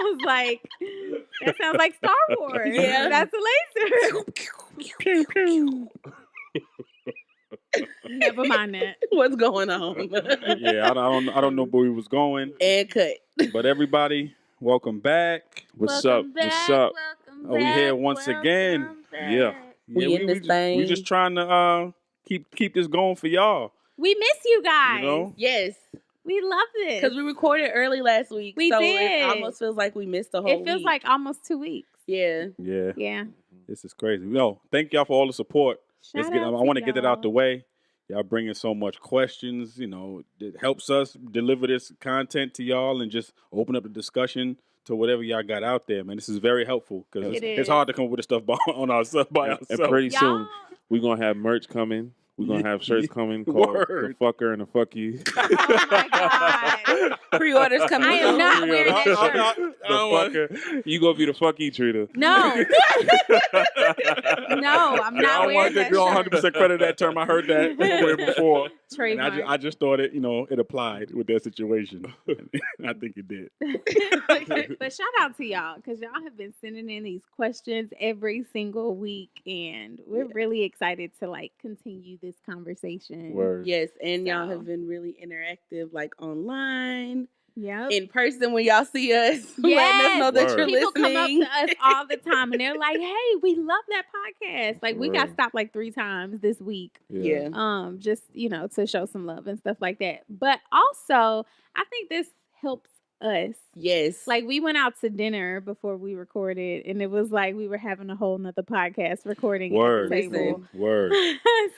sounds like Star Wars. Yeah. That's a laser. Pew, pew. Never mind that. What's going on? Yeah, I don't know where we was going, And cut. but everybody, welcome back. What's Welcome up? back, What's up? welcome We here back, once again. welcome Yeah. back. We in this thing. We just trying to keep this going for y'all. We miss you guys. You know, Yes, We love this. because we recorded early last week. We so did. It almost feels like we missed the whole It feels week. like almost 2 weeks. Yeah. yeah, Yeah. this is crazy. No, thank y'all for all the support. Shout I out to want to get it out the y'all. way. Y'all bringing so much questions. You know, it helps us deliver this content to y'all and just open up the discussion to whatever y'all got out there, man. This is very helpful because It it's is. hard to come up with this stuff by ourselves. And pretty Y'all- soon we're gonna have merch coming. We're gonna have shirts coming called Word. The Fucker and the Fuck You. Oh my God. Pre-orders coming. I am soon. not wearing that shirt. The Fucker. You gonna be the Fuck You treater. No. No, I'm I not don't wearing want to that take real shirt. 100% credit of that term. I heard that way before. And Trademark. I just thought it applied with their situation. I think it did. But shout out to y'all because y'all have been sending in these questions every single week, and we're really excited to continue this conversation. Word. Yes, and y'all So. have been really interactive, online, Yep. in person when y'all see us, letting us know that Word. you're People listening. come up to us all the time and they're like, "Hey, we love that podcast." Like we got Word. stopped 3 times this week. Yeah. Just to show some love and stuff like that. But also, I think this helps us. Yes. Like we went out to dinner before we recorded, and it was like we were having a whole nother podcast recording Word. at the table. Word.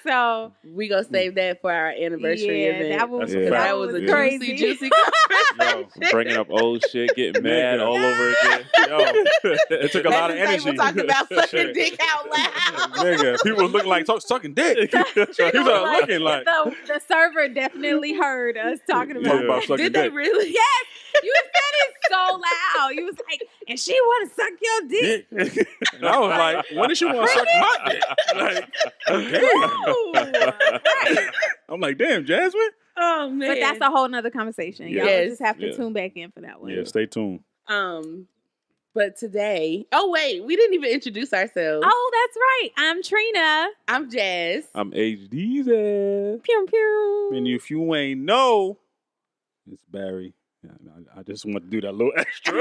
So we gonna save that for our anniversary yeah, event. that was That's a that fact. was Yeah. crazy. juicy Yo, bringing up old shit, getting mad Nigga. all over again. Yo, it took a lot of At the energy. table talking about sucking Shit. dick out loud. Nigga, people was looking like sucking dick. He was looking like the server definitely heard us talking talking about. about sucking Did they dick. really? Yes, you said it so loud. You was like, and she want to suck your dick. Dick. And I was like, when did she want to suck my dick? Like, damn. Ooh, right. I'm like, damn, Jasmine. Oh man. But that's a whole nother conversation. Y'all Yes. just have to Yeah. tune back in for that one. Yeah, stay tuned. But today, oh wait, we didn't even introduce ourselves. Oh, that's right. I'm Trina. I'm Jazz. I'm HD's ass. Pew pew. And if you ain't know, it's Barry. Yeah, I just want to do that little extra.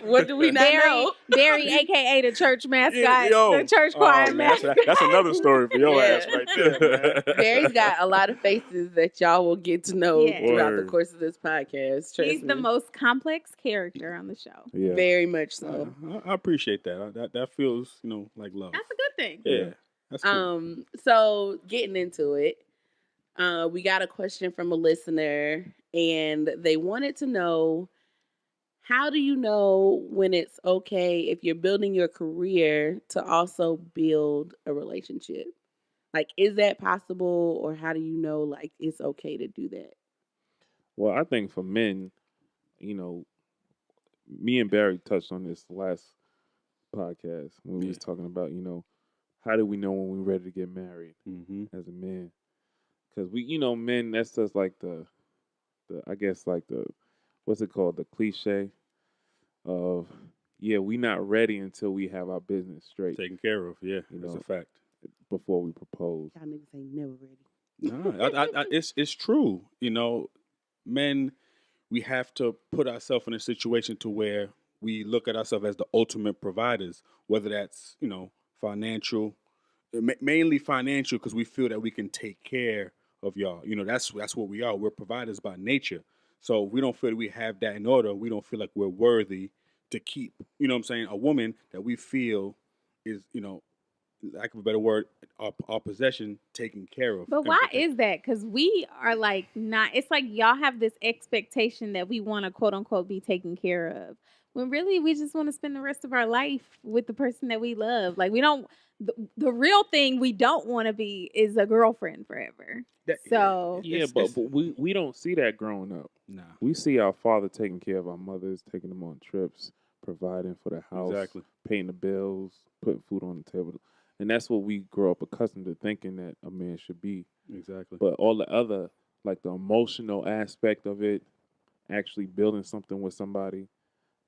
What do we not know? Barry, aka the church mascot, Yo. the church Oh, choir man, mascot. that's another story for your Yeah. ass right there. Man. Barry's got a lot of faces that y'all will get to know Yeah. throughout the Word. course of this podcast. Trust He's me. the most complex character on the show. Yeah. Very much so. I appreciate that. That feels, like love. That's a good thing. Yeah, that's cool. So getting into it, we got a question from a listener, and they wanted to know, how do you know when it's okay if you're building your career to also build a relationship? Like, is that possible, or how do you know it's okay to do that? Well, I think for men, me and Barry touched on this last podcast when we was talking about, how do we know when we're ready to get married Mm-hmm. as a man? Because we, men, that's just like the I guess like the, what's it called? The cliche of, yeah, we not ready until we have our business straight Taken care of. Yeah, You that's know. a fact. before we propose. Y'all niggas ain't never ready. No, it's true. Men, we have to put ourselves in a situation to where we look at ourselves as the ultimate providers, whether that's financial, mainly financial, because we feel that we can take care of y'all. That's what we are. We're providers by nature. So if we don't feel that we have that in order, we don't feel like we're worthy to keep. A woman that we feel is lack of a better word, our possession taken care of. But why is that? Because we are not, it's like y'all have this expectation that we want to quote unquote be taken care of. When really we just want to spend the rest of our life with the person that we love. Like we don't, the real thing we don't want to be is a girlfriend forever. So Yeah, but we don't see that growing up. Nah, We see our father taking care of our mothers, taking them on trips, providing for the house, exactly. paying the bills, putting food on the table. And that's what we grow up accustomed to thinking that a man should be. Exactly. But all the other, like the emotional aspect of it, actually building something with somebody,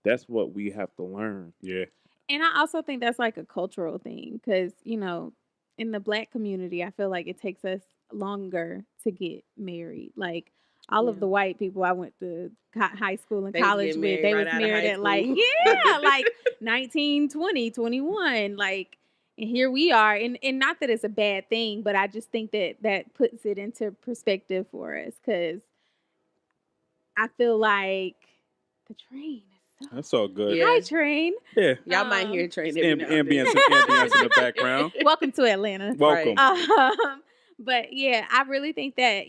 that's what we have to learn. Yeah. And I also think that's like a cultural thing because, in the black community, I feel like it takes us longer to get married. Like all of Yeah. the white people I went to high school and They was college getting with, married they right was out of married high at like, school. yeah, like 19, 20, 21. Like, and here we are. And not that it's a bad thing, but I just think that puts it into perspective for us because I feel like the train is so. That's all good. Yeah. Hi, train. Yeah. Y'all might hear Um, train Some every now and then. ambience in the background. Welcome to Atlanta. Welcome. But yeah, I really think that,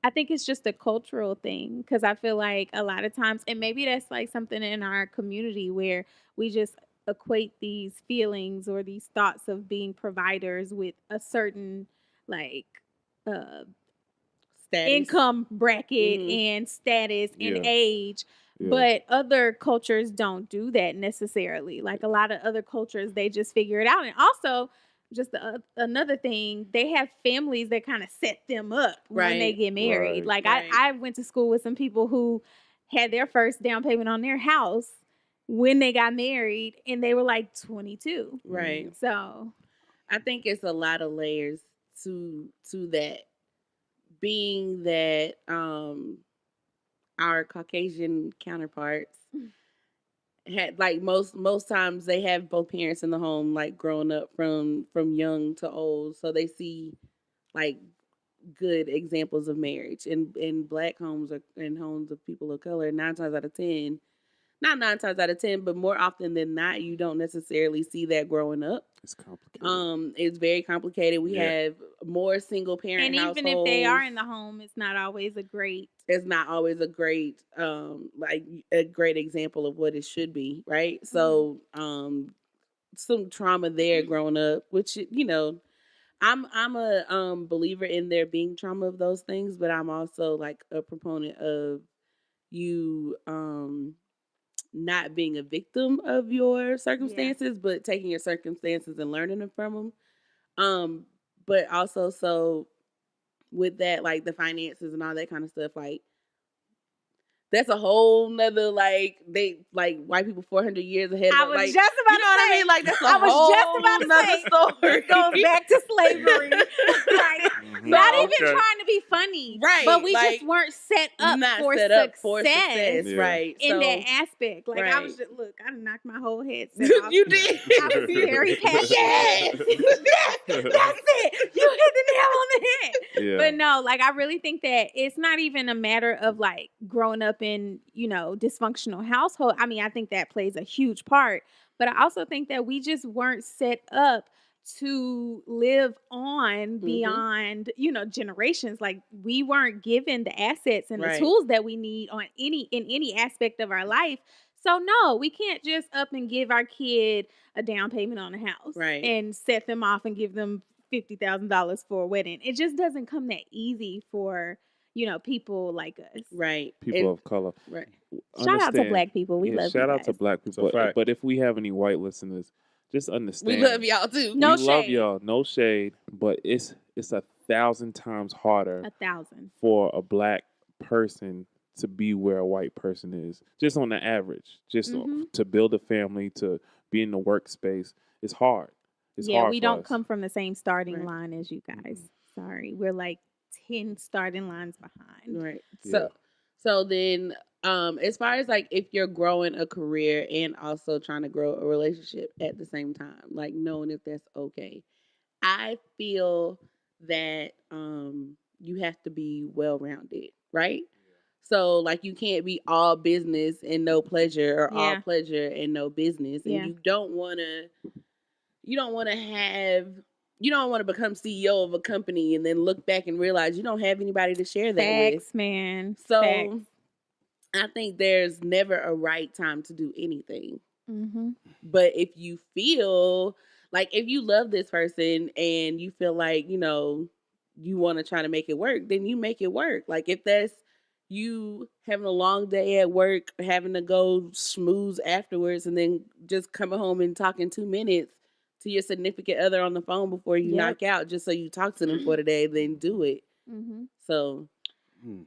I think it's just a cultural thing because I feel like a lot of times, and maybe that's like something in our community where we just equate these feelings or these thoughts of being providers with a certain like uh, Status. income bracket Mhm. and status and Yeah. age. Yeah. But other cultures don't do that necessarily. Like a lot of other cultures, they just figure it out. And also, just another thing, they have families that kind of set them up when they Right. get married. Right. Like Right. I went to school with some people who had their first down payment on their house when they got married, and they were like 22. Right. So I think it's a lot of layers to that. Being that our Caucasian counterparts had like most times they have both parents in the home, like growing up from young to old, so they see like good examples of marriage in black homes or in homes of people of color. 9 times out of 10, not 9 times out of 10, but more often than not, you don't necessarily see that growing up. It's complicated. It's very complicated. We Yeah. have more single parent and households. even if they are in the home, it's not always a great. It's not always a great like a great example of what it should be, right? So some trauma there growing up, which I'm a believer in there being trauma of those things, but I'm also like a proponent of you not being a victim of your circumstances, but taking your circumstances and learning from them. But also, so with that, like the finances and all that kind of stuff, like that's a whole nother like they like white people 400 years ahead. I of, was like, just about you know to what I say, mean? Like that's a I was whole just about to nother say, story. It goes back to slavery. Like, not even Okay. trying to be funny, Right, But we like, just weren't set up not for set success, up for success, Yeah. right? in that aspect. Like I was right. just look, I knocked my whole headset off. You did. I was very passionate. Yes. Yes, that's it. You hit the nail on the head. Yeah. But no, like I really think that it's not even a matter of like growing up in, dysfunctional household. I mean, I think that plays a huge part, but I also think that we just weren't set up to live on beyond, generations. Like we weren't given the assets and the Right. tools that we need in any aspect of our life. So no, we can't just up and give our kid a down payment on a house Right. and set them off and give them $50,000 for a wedding. It just doesn't come that easy for, people like us. Right. People of color. Right. Shout out to Understand. black people. We Yeah, love shout you out to guys. black It's a people. fact. But if we have any white listeners, just understand. We love y'all too. No we love shade. y'all. No shade. But it's 1,000 times harder 1,000. for a black person to be where a white person is. Just on the average. Just Mhm. to build a family, to be in the workspace. It's hard. It's Yeah, hard we for don't us. come from the same starting Right. line as you guys. Sorry. We're like 10 starting lines behind. Right. Yeah. So then as far as like if you're growing a career and also trying to grow a relationship at the same time, like knowing if that's okay. I feel that you have to be well rounded, right? So like you can't be all business and no pleasure or all Yeah. pleasure and no business. And Yeah. you don't wanna become CEO of a company and then look back and realize you don't have anybody to share that with. Facts, man. So Facts. I think there's never a right time to do anything. Mm-hmm. But if you feel like if you love this person and you feel like, you want to try to make it work, then you make it work. Like if that's you having a long day at work, having to go schmooze afterwards and then just coming home and talking 2 minutes, to your significant other on the phone before you Yep. knock out, just so you talk to them for the day, then do it. Mm-hmm. So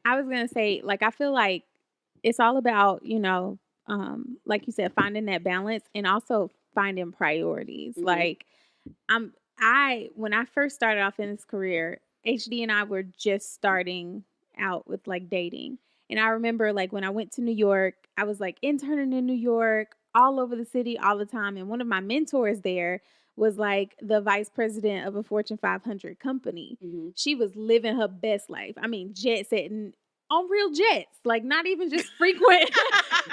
I was gonna say, like, I feel like it's all about, like you said, finding that balance and also finding priorities. Mhm. Like, when I first started off in this career, HD and I were just starting out with like dating. And I remember like when I went to New York, I was like interning in New York, all over the city all the time. And one of my mentors there was like the vice president of a Fortune 500 company. mhm. She was living her best life. I mean, jet setting on real jets, like not even just frequent,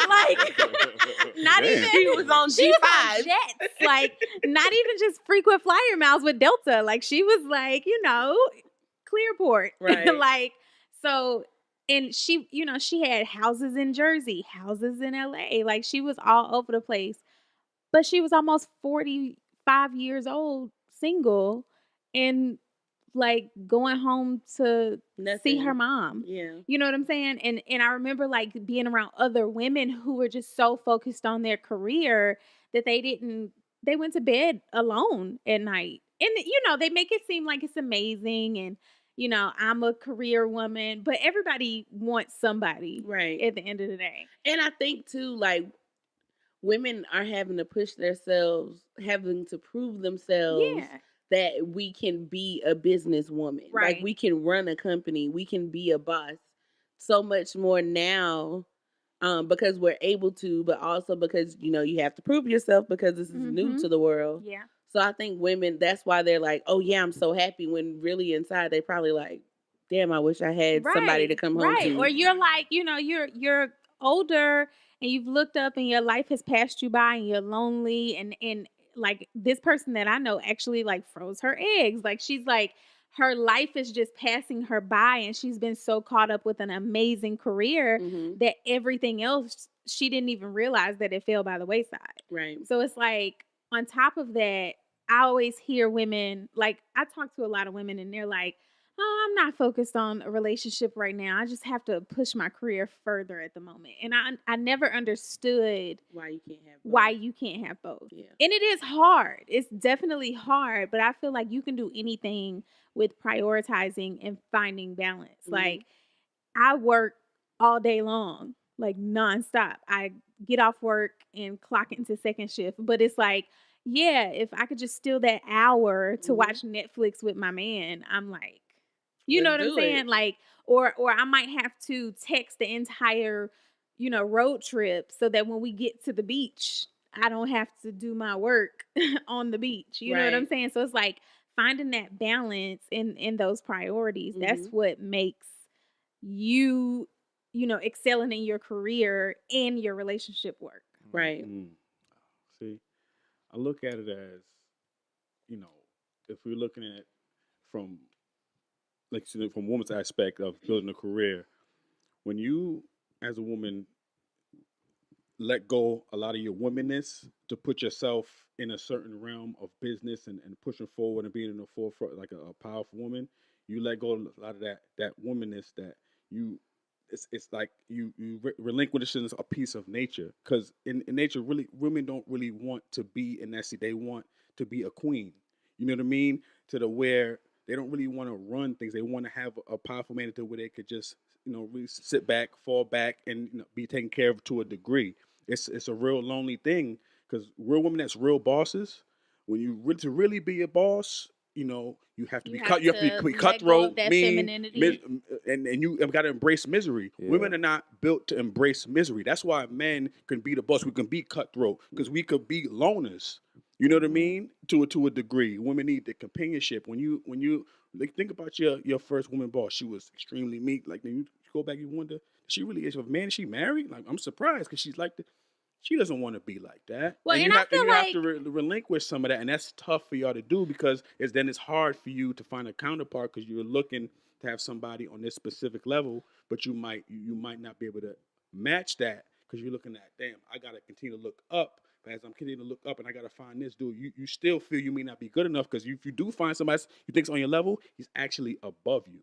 like not Damn. even. She was on She was on G5. jets, like not even just frequent flyer miles with Delta. Like she was like, Clearport, Right. like so. And she, she had houses in Jersey, houses in LA. Like she was all over the place. But she was almost 45 years old, single, and like going home to see her Nothing. mom. Yeah. You know what I'm saying? And I remember like being around other women who were just so focused on their career that they went to bed alone at night. And they make it seem like it's amazing and I'm a career woman, but everybody wants somebody Right. at the end of the day. And I think too, like, women are having to push themselves, having to prove themselves Yeah. that we can be a businesswoman. Like Right. we can run a company, we can be a boss so much more now. Because we're able to, but also because you have to prove yourself because this is new Mhm. to the world. Yeah. So I think women, that's why they're like, "Oh yeah, I'm so happy," when really inside they probably like, "Damn, I wish I had somebody to come home Right. to." Or you're like, you're older and you've looked up and your life has passed you by and you're lonely and like this person that I know actually like froze her eggs. Like she's like her life is just passing her by and she's been so caught up with an amazing career Mhm. that everything else she didn't even realize that it fell by the wayside. Right. So it's like on top of that, I always hear women, like I talk to a lot of women and they're like, "Oh, I'm not focused on a relationship right now. I just have to push my career further at the moment." And I never understood Why you can't have both. why you can't have both. Yeah. And it is hard. It's definitely hard, but I feel like you can do anything with prioritizing and finding balance. Mhm. Like I work all day long, like nonstop. I get off work and clock into second shift, but it's like, yeah, if I could just steal that hour to Mhm. watch Netflix with my man, I'm like, you know Let's what I'm do saying? it. Like, or I might have to text the entire, road trip so that when we get to the beach, I don't have to do my work on the beach. You know what I'm Right. saying? So it's like finding that balance in those priorities. That's Mhm. what makes you, excelling in your career and your relationship work. Right. See, I look at it as, you know, if we're looking at from like you said, from a woman's aspect of building a career, when you as a woman let go a lot of your womanness to put yourself in a certain realm of business and pushing forward and being in the forefront like a powerful woman, you let go a lot of that womanness that you it's like you relinquishing a piece of nature because in nature really women don't really want to be in that seat. They want to be a queen, you know what I mean, to the where they don't really want to run things. They want to have a powerful man to where they could just really sit back, fall back, and be taken care of to a degree. It's a real lonely thing because real women that's real bosses. When you to really be a boss, you have to You be have you have to to be let go of cutthroat, that mean, femininity. and you have got to embrace misery. Yeah. Women are not built to embrace misery. That's why men can be the boss. We can be cutthroat because we could be loners. You know what I mean? To a degree, women need the companionship. When you like, think about your first woman boss, she was extremely meek. Like then you go back, you wonder, she really is a man. Is she married? Like I'm surprised because she's like she doesn't want to be like that. Well, And and you I have feel you have to like relinquish some of that, and that's tough for y'all to do because it's hard for you to find a counterpart because you're looking to have somebody on this specific level, but you might not be able to match that because you're looking at, damn, I gotta continue to look up. But as I'm continuing to look up and I gotta find this dude, you still feel you may not be good enough because if you do find somebody you think's on your level, he's actually above you.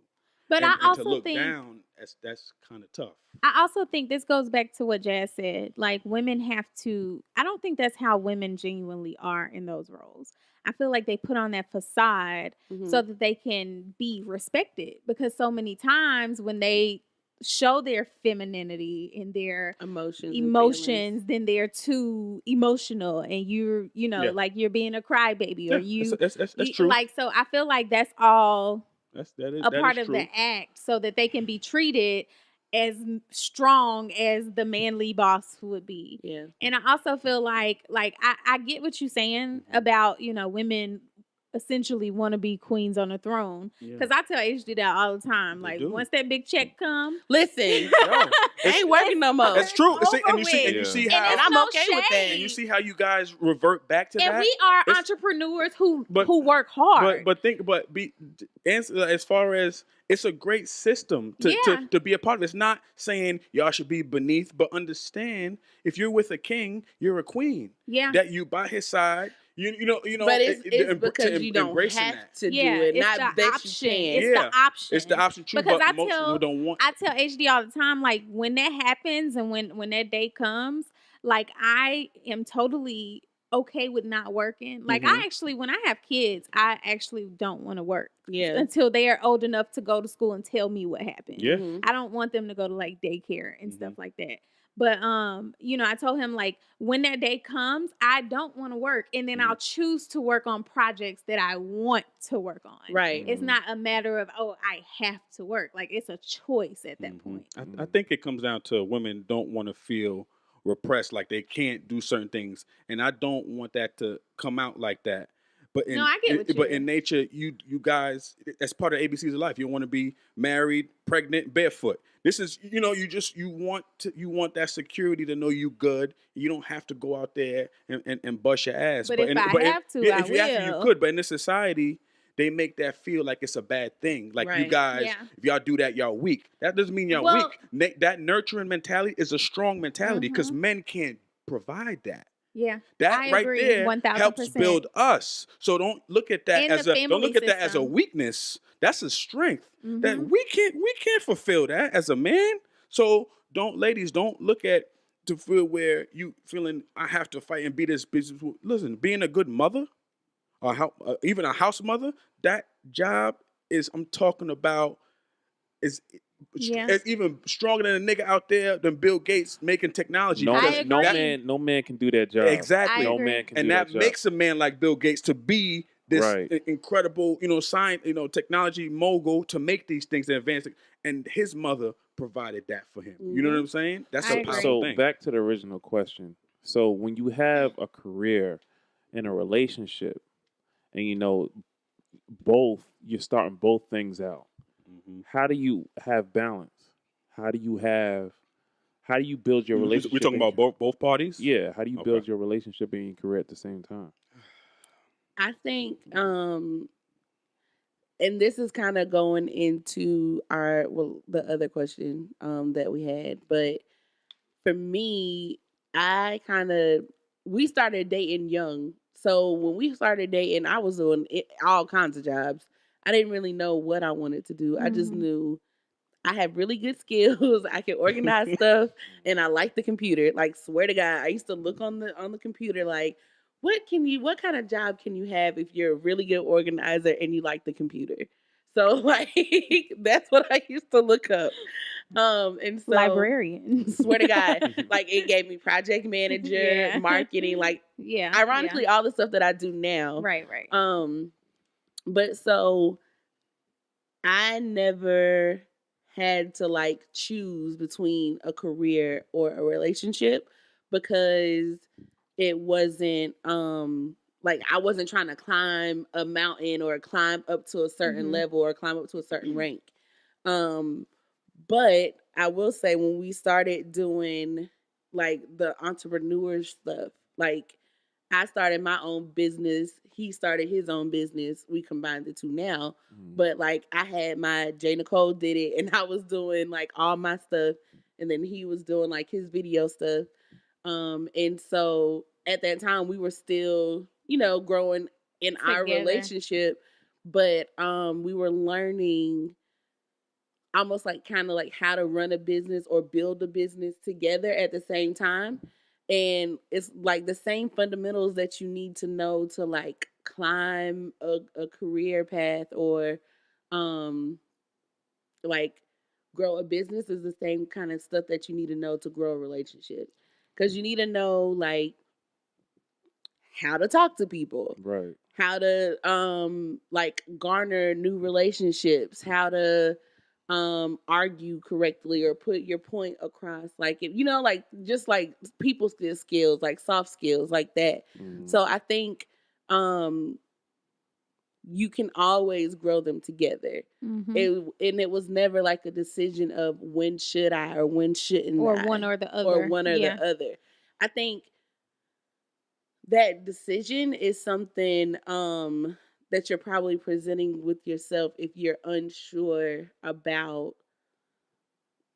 But and I to also look think down, that's kind of tough. I also think this goes back to what Jazz said. Like women have to I don't think that's how women genuinely are in those roles. I feel like they put on that facade so that they can be respected because so many times when they show their femininity and their emotions, emotions, then they're too emotional and Yeah. like you're being a crybaby or Yeah, that's true. like so I feel like that's all a That part is of true. the act so that they can be treated as strong as the manly boss would be. Yeah. And I also feel like I get what you're saying about, women essentially want to be queens on the throne. Yeah. Because I tell HD that all the time. They Like do. once that big check come, Listen, Yo, ain't working no more. That's true. It's See, and you see, over and you with. see And how, And I'm no okay with that. shade. and you see how you guys revert back to And that. we are It's- entrepreneurs who but- work hard. Answer as far as it's a great system to be a part of. It's not saying y'all should be beneath, but understand if you're with a king, you're a queen. Yeah. That you by his side. You know. But it's because you don't embracing have that. to do Yeah, it. it's Not the that option. you can. It's Yeah. the option. It's the option true, Because but I most tell- people don't want. I tell HD all the time, like when that happens and when that day comes, like I am totally okay with not working. Like Mhm. I actually, when I have kids, I actually don't want to work Yeah. until they are old enough to go to school and tell me what happened. Yeah. Mhm. I don't want them to go to like daycare and Mhm. stuff like that. But I told him like when that day comes, I don't want to work, and then Mhm. I'll choose to work on projects that I want to work on. Right. It's Mhm. not a matter of I have to work. Like it's a choice at that Mhm. point. I think it comes down to women don't want to feel repressed, like they can't do certain things, and I don't want that to come out like that. But in, No, I get what but you- in nature, you guys, as part of ABCs of life, you want to be married, pregnant, barefoot. This is, you want that security to know you good. You don't have to go out there and bust your ass. But if I have to, I if you have to, you will. could. But in this society, they make that feel like it's a bad thing. Like you Right. guys, Yeah. if y'all do that, y'all weak. That doesn't mean y'all Well- weak. That nurturing mentality is a strong mentality because Mhm. men can't provide that. Yeah. That I right agree, there 1000%. helps build us. So don't look at that And as the don't family look at that as a system. weakness. That's a strength. That Mhm. we can't fulfill that as a man. So ladies, don't look at to feel where you feeling I have to fight and be this business. Listen, being a good mother or even a house mother, that job is I'm talking about is Yeah. it's even stronger than a nigga out there than Bill Gates making technology. No, I because agree. no man can do that job. Exactly. I No agree. man can And do that job. makes a man like Bill Gates to be this Right. incredible, science, technology mogul to make these things and advance it. And his mother provided that for him. You know what I'm saying? That's I a agree. powerful So thing. back to the original question. So when you have a career and a relationship, and both you're starting both things out, Mhm. how do you have balance? How do you build your relationship? We're talking about both parties? Yeah. How do you Okay. build your relationship and your career at the same time? I think, and this is kind of going into the other question that we had, but for me, we started dating young. So when we started dating, I was doing all kinds of jobs. I didn't really know what I wanted to do. I just Mhm. knew I have really good skills. I can organize stuff, and I like the computer. Like, swear to God, I used to look on the computer like, what kind of job can you have if you're a really good organizer and you like the computer? So like that's what I used to look up. And so Librarian. swear to God, like it gave me project manager, Yeah. marketing, like Yeah. ironically all the stuff that I do now. Right. But so I never had to like choose between a career or a relationship because it wasn't like I wasn't trying to climb a mountain or climb up to a certain Mhm. level or climb up to a certain rank. But I will say when we started doing like the entrepreneur stuff, like I started my own business, he started his own business. We combined the two now. But like I had my J. Nicole did it and I was doing like all my stuff and then he was doing like his video stuff. And so at that time we were still, growing in our Together. relationship, but we were learning almost like kind of like how to run a business or build a business together at the same time. And it's like the same fundamentals that you need to know to like climb a career path or like grow a business is the same kind of stuff that you need to know to grow a relationship. Because you need to know like how to talk to people, Right. how to like garner new relationships, how to argue correctly or put your point across, like if you know, like just like people skills, like soft skills like that. Mhm. So I think you can always grow them together. Mhm. It was never like a decision of when should I or when shouldn't Or I, one or the other. or one or Yeah. the other. I think that decision is something that you're probably presenting with yourself if you're unsure about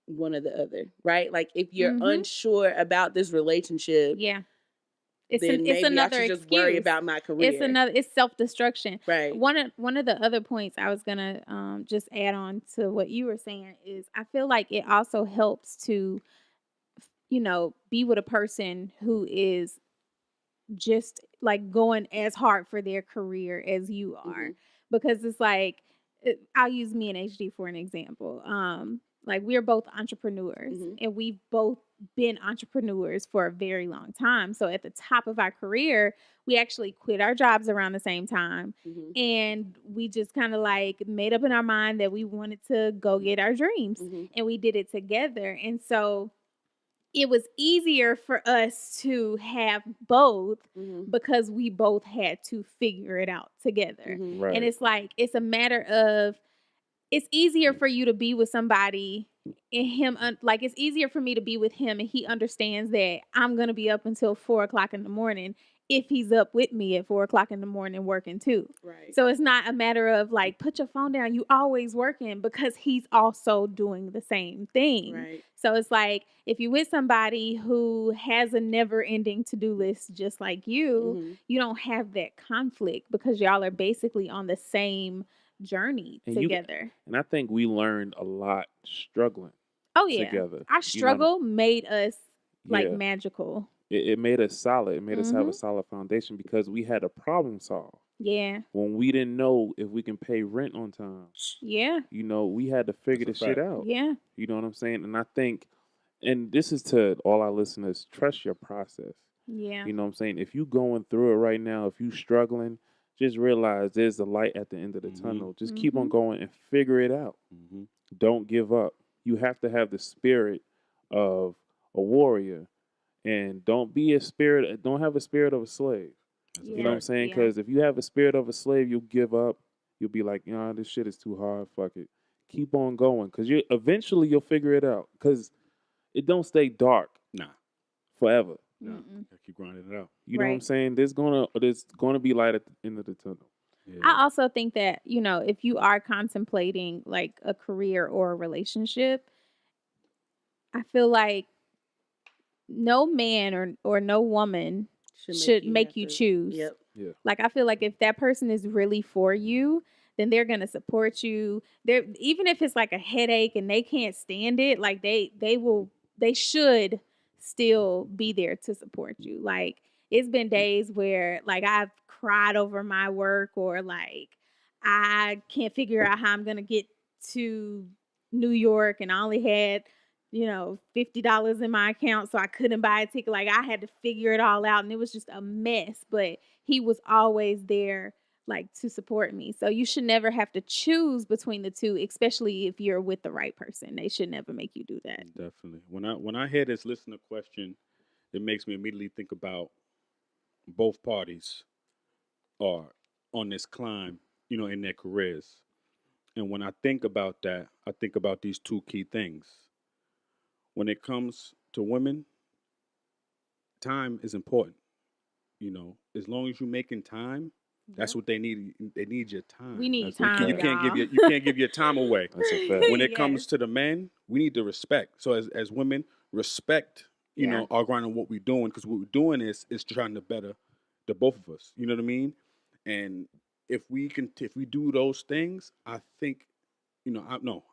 one or the other, right? Like if you're Mhm. unsure about this relationship, Yeah. then It's maybe I another should just excuse. worry about my career. It's self-destruction. Right. One of the other points I was gonna just add on to what you were saying is I feel like it also helps to, you know, be with a person who is just like going as hard for their career as you are. Mhm. Because it's like I'll use me and HD for an example. Like we're both entrepreneurs Mhm. and we've both been entrepreneurs for a very long time. So at the top of our career, we actually quit our jobs around the same time. Mhm. And we just kind of like made up in our mind that we wanted to go get our dreams, Mhm. and we did it together. And so it was easier for us to have both Mhm. because we both had to figure it out together. Mhm. Right. And it's like, it's a matter of, it's easier for you to be with somebody and him, like it's easier for me to be with him and he understands that I'm going to be up until 4 o'clock in the morning if he's up with me at 4 o'clock in the morning working too. Right. So it's not a matter of like, put your phone down, you always working, because he's also doing the same thing. Right. So it's like, if you're with somebody who has a never ending to-do list just like you, Mhm. you don't have that conflict because y'all are basically on the same journey And together. and I think we learned a lot struggling Oh yeah. together. Our You know, struggle made us like yeah, magical. it made us solid. It made us have a Mhm. solid foundation because we had a problem solve Yeah. when we didn't know if we can pay rent on time. Yeah. You know, we had to figure That's the a shit fact. out. Yeah. You know what I'm saying? And I think, and this is to all our listeners, trust your process. Yeah. You know what I'm saying? If you going through it right now, if you struggling, just realize there's a light at the end of the Mhm. tunnel. Just keep on Mhm. going and figure it out. Mm-hmm. Don't give up. You have to have the spirit of a warrior, and don't have a spirit of a slave. That's Yeah. You know what I'm a fact. saying? Yeah. Because if you have a spirit of a slave, you'll give up. You'll be like, nah, this shit is too hard. Fuck it. Keep on going, because you eventually you'll figure it out. Because it don't stay dark Nah, forever. nah. Mm-mm. Gotta keep grinding it out. You know what I'm Right. saying? There's gonna be light at the end of the tunnel. Yeah. I also think that, you know, if you are contemplating like a career or a relationship, I feel like no man or no woman should make you have to- choose. Yep. Yeah. Like I feel like if that person is really for you, then they're gonna support you. They're, even if it's like a headache and they can't stand it, like they should still be there to support you. Like it's been days where like I've cried over my work, or like I can't figure out how I'm gonna get to New York and I only had, you know, $50 in my account, so I couldn't buy a ticket. Like I had to figure it all out and it was just a mess. But he was always there like to support me. So you should never have to choose between the two, especially if you're with the right person. They should never make you do that. Definitely. When I hear this listener question, it makes me immediately think about both parties are on this climb, in their careers. And when I think about that, I think about these two key things. When it comes to women, time is important. As long as you're making time, that's what they need. They need your time. We need That's a time, You fact. can't give y'all. you can't give your time away. That's a fact. When it Yes. comes to the men, we need to respect. So as women, respect, Yeah. our grind on what we're doing, because what we're doing is trying to better the both of us. You know what I mean? And if we do those things, I think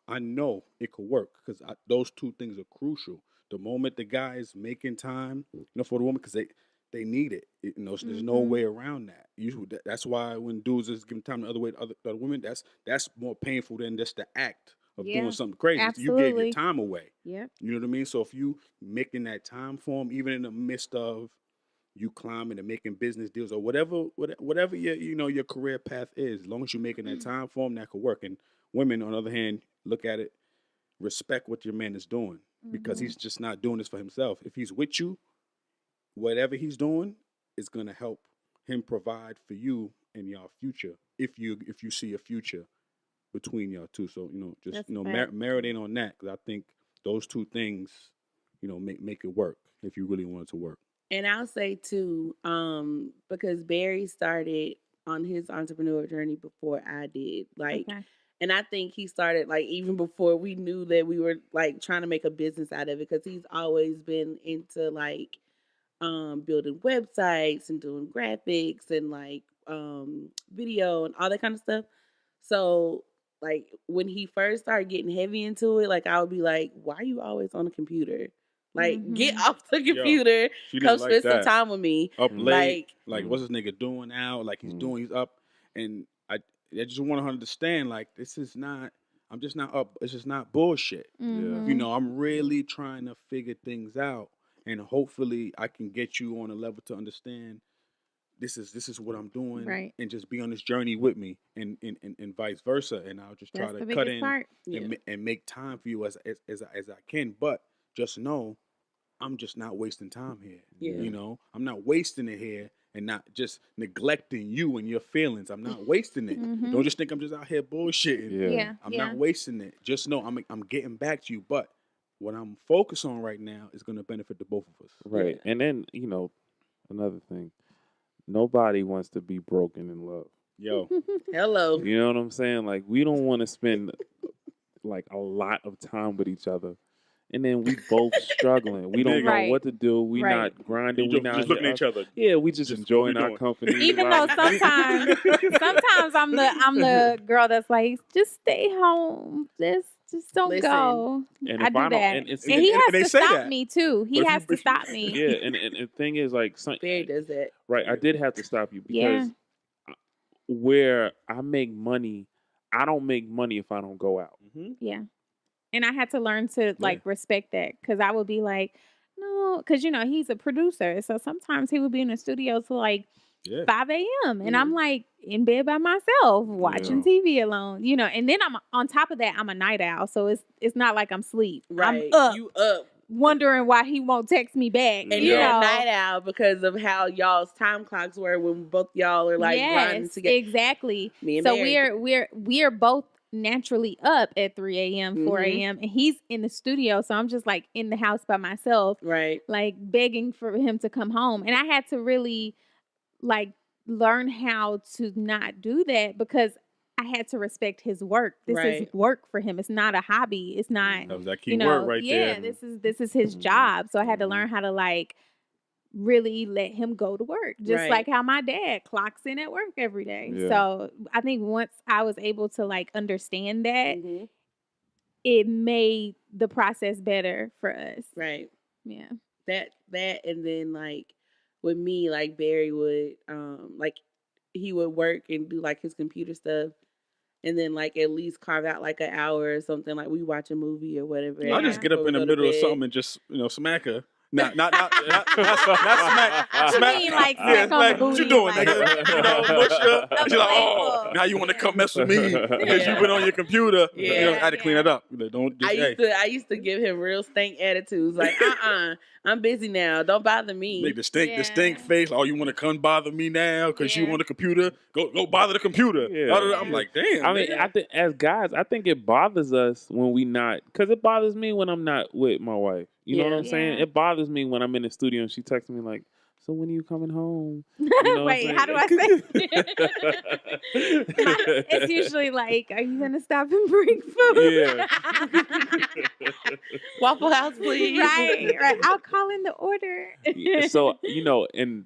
I know it could work because those two things are crucial. The moment the guy is making time, for the woman, because they need it. There's no way around that. That's why when dudes is giving time to other women, that's more painful than just the act of doing something crazy. You gave your absolutely. time away. Yep. You know what I mean? So if you making that time for him, even in the midst of you climbing and making business deals or whatever your career path is, as long as you're making that time for him, that could work. And women, on the other hand, look at it, respect what your man is doing because he's just not doing this for himself. If he's with you, whatever he's doing is gonna help him provide for you in your future. If you see a future between y'all two, so just That's a fact. marinate on that because I think those two things, make it work if you really want it to work. And I'll say too, because Barry started on his entrepreneur journey before I did. Like, Okay. and I think he started like even before we knew that we were like trying to make a business out of it because he's always been into like building websites and doing graphics and like video and all that kind of stuff. So like when he first started getting heavy into it, like I would be like, why are you always on the computer? Like, get off the computer. She Come didn't like spend some that. time with me. Up late, Like, what's this nigga doing now? Like he's up, and I just want to understand like this is not. I'm just not up. It's just not bullshit. Mhm. I'm really trying to figure things out, and hopefully I can get you on a level to understand. This is what I'm doing, Right. and just be on this journey with me, and vice versa. And I'll just try That's to the cut biggest in part. yeah. and make time for you as I can. But just know, I'm just not wasting time here. Yeah. I'm not wasting it here and not just neglecting you and your feelings. I'm not wasting it. Mhm. Don't just think I'm just out here bullshitting. Yeah. I'm not wasting it. Just know I'm getting back to you. But what I'm focused on right now is going to benefit the both of us. Right. Yeah. And then, another thing, nobody wants to be broken in love. Yo, Hello. You know what I'm saying? Like, we don't want to spend like a lot of time with each other. And then we both struggling. We don't know Right. what to do. We Right. not grinding. We not just looking at each other. Yeah, we just Just enjoying what we our doing. company. Even though like- sometimes I'm the girl that's like, just stay home. Just don't Listen. go. And I if do I don't- that. and it's- And he and has they to say stop that. me too. He But if has you- to if you- stop me. yeah, and the thing is, like, Barry does that. right, I did have to stop you because Yeah. where I make money, I don't make money if I don't go out. Yeah. And I had to learn to like respect that because I would be like, no, because he's a producer. So sometimes he would be in the studio till like 5 a.m. And I'm like in bed by myself watching TV alone, and then I'm on top of that, I'm a night owl. So it's not like I'm asleep. Right. I'm up You up. wondering why he won't text me back. And you you're know. a night owl because of how y'all's time clocks were when both y'all are like grinding Yes, together. exactly. Me and So Barry. we're both naturally up at 3 a.m., 4 Mhm. a.m. and he's in the studio. So I'm just like in the house by myself, Right. like begging for him to come home. And I had to really like learn how to not do that because I had to respect his work. This is Right. work for him. It's not a hobby. It's not, That was that key word right yeah, there. this is his job. So I had to learn how to like really let him go to work, just Right. like how my dad clocks in at work every day. Yeah. So I think once I was able to like understand that, Mhm. it made the process better for us. Right. Yeah. That and then like with me, like Barry would like he would work and do like his computer stuff and then like at least carve out like an hour or something, like we watch a movie or whatever. Yeah. I'll just get up before in we the go to middle of bed. something and just smack her. Not smack. You Smack. mean like Yeah, smack on the like, what you booty, doing, like- nigga? Mush her. That's She's like, playful. now you want to come mess with me because Yeah. you've been on your computer. Yeah. I had to clean it up. Don't just, I used to give him real stank attitudes, like I'm busy now, don't bother me. make the stink Yeah. face. Oh, you want to come bother me now because you Yeah. on the computer? Go bother the computer. Yeah. I'm like, damn. I mean, man. as guys, I think it bothers us when we not, because it bothers me when I'm not with my wife. You know what I'm saying? Yeah. It bothers me when I'm in the studio and she texts me like, "So when are you coming home?" You know what I'm Wait, how do I saying? say? It's usually like, are you gonna stop and bring food? Yeah. Waffle House, please. right. I'll call in the order. So, and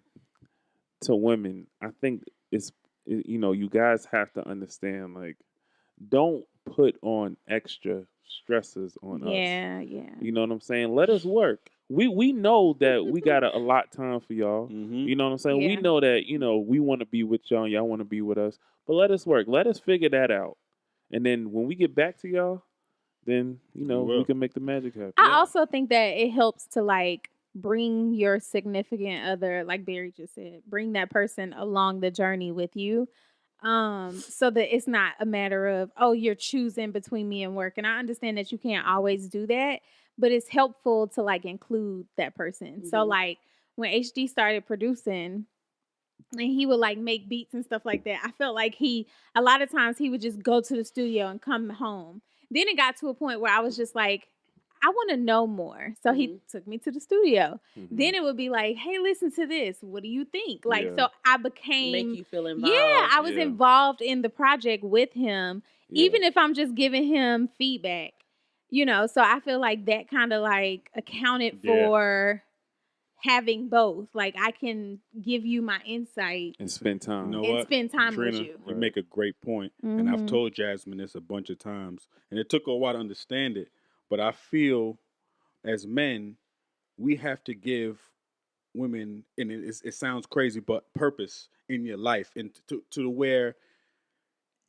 to women, I think you guys have to understand, like, don't put on extra stresses on us. Yeah. You know what I'm saying? Let us work. We know that we got a lot time for y'all. Mm-hmm. You know what I'm saying? We Yeah. know that, we want to be with y'all and y'all want to be with us. But let us work. Let us figure that out. And then when we get back to y'all, then, we will. can make the magic happen. I also think that it helps to like bring your significant other, like Barry just said, bring that person along the journey with you. So that it's not a matter of, oh, you're choosing between me and work. And I understand that you can't always do that, but it's helpful to like include that person. So Mhm. like when HD started producing and he would like make beats and stuff like that, I felt like a lot of times he would just go to the studio and come home. Then it got to a point where I was just like, I want to know more. So he took me to the studio. Mhm. Then it would be like, hey, listen to this. What do you think? Like, Yeah. so I became. Make you feel involved. Yeah, I was Yeah. involved in the project with him, Yeah. even if I'm just giving him feedback. So I feel like that kind of like accounted Yeah. for having both. Like I can give you my insight and spend time. You know and what? spend time Trina, with you. you make a great point. And I've Mhm. told Jasmine this a bunch of times. And it took a while to understand it. But I feel as men, we have to give women, and it sounds crazy, but purpose in your life, and to where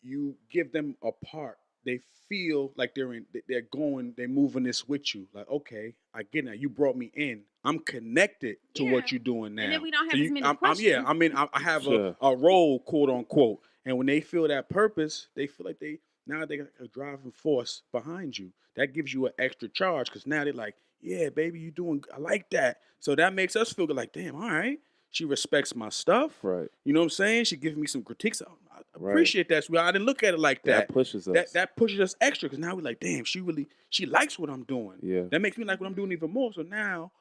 you give them a part. They feel like they're moving this with you. Like, okay, I get it. You brought me in. I'm connected to Yeah. what you're doing now. And then we don't have as many I questions. mean, I have Sure. a role, quote unquote. And when they feel that purpose, they feel like they got a driving force behind you. That gives you an extra charge because now they're like, yeah, baby, you doing. I like that. So that makes us feel good. Like, damn, all right. She respects my stuff. Right. You know what I'm saying? She gives me some critiques. I Right. appreciate that. So I didn't look at it like That that. pushes us. That pushes us extra because now we're like, damn, she likes what I'm doing. Yeah. That makes me like what I'm doing even more. So now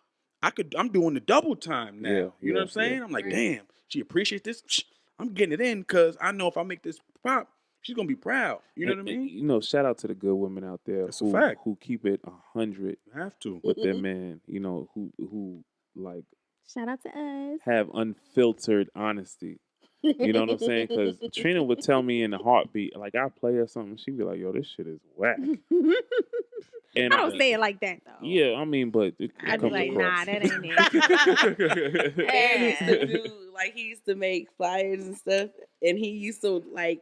I'm doing the double time now. Yeah, You know what I'm saying? yeah. I'm like, Right. damn, she appreciates this. I'm getting it in because I know if I make this pop, she's gonna be proud. You know what I mean? Shout out to the good women out there That's a fact. who keep it 100 You have to. with their man. Who like Shout out to us. have unfiltered honesty. You know what I'm saying? Because Trina would tell me in a heartbeat, like I play or something, she'd be like, "Yo, this shit is whack." And I don't say it like that though. Yeah, I mean, but it I'd be comes like, across. nah, that ain't it. And he used to do like he used to make flyers and stuff, and he used to like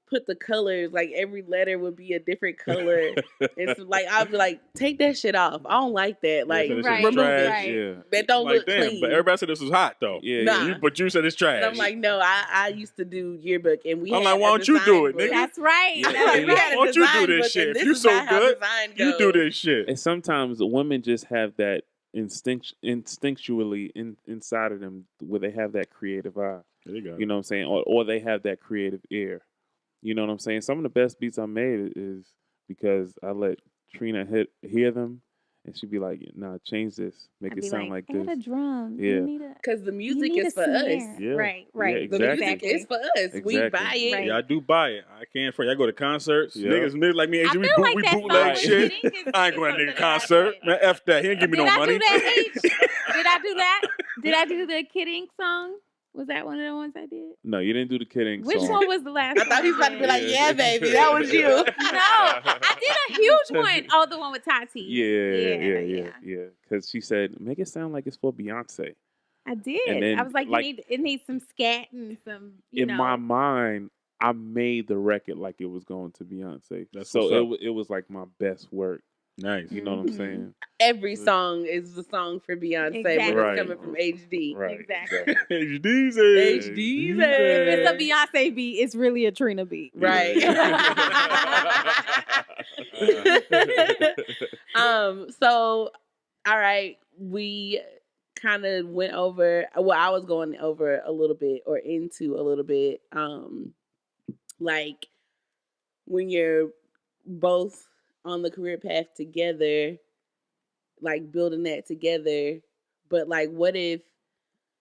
put the colors, like every letter would be a different color. And so like I'd be like, take that shit off. I don't like that. Like this is Right, remove it. trash. Yeah, That don't Like, look damn, clean. but everybody said this was hot though. yeah, Nah. yeah. But you said it's trash. And I'm like, no, I used to do yearbook, and we. I'm had like, why a don't you do design it, book. nigga? That's right. Yeah. That's Like, we right. had a Why don't you do design this book, shit? and If this you is so not how good, design You goes. do this shit. And sometimes women just have that instinctually inside of them where they have that creative eye. There you go. You know what I'm saying? Or they have that creative ear. You know what I'm saying? Some of the best beats I made is because I let Trina hear them, and she'd be like, "Nah, change this, make I'd it be sound like add this." a drum. Yeah. You need a, Because the you music need is a for us. snare. Yeah. Right, Yeah, right. The exactly. music is for us. We Exactly. buy it. Right. Yeah, I do buy it. I can't for you. I go to concerts. Yeah. Niggas like me and I AJ, we, feel like we that song bootleg with shit. Kidding is- I ain't is going to something nigga that I concert. did. Man, F that. He ain't give me Did no I money. do that, H? Did I do that? Did I do the Kidding song? Was that one of the ones I did? No, you didn't do the kidding Which song. one was the last I thought he was about to be one? like, yeah, baby, that was you. No, I did a huge one. Oh, the one with Tati. Yeah. Because she said, make it sound like it's for Beyonce. I did. And then, I was like, like, it needs some scat and some, In my mind, I made the record like it was going to Beyonce. That's So what's up. it was like my best work. Nice. You know what I'm Mhm. saying? Every song is the song for Beyonce Exactly. when Right. it's coming from HD. Right. Exactly. HD's HD's. If it's a Beyonce beat, it's really a Trina beat. Right. So, all right, we kind of went over, well, I was going over a little bit or into a little bit, like when you're both on the career path together, like building that together, but like, what if,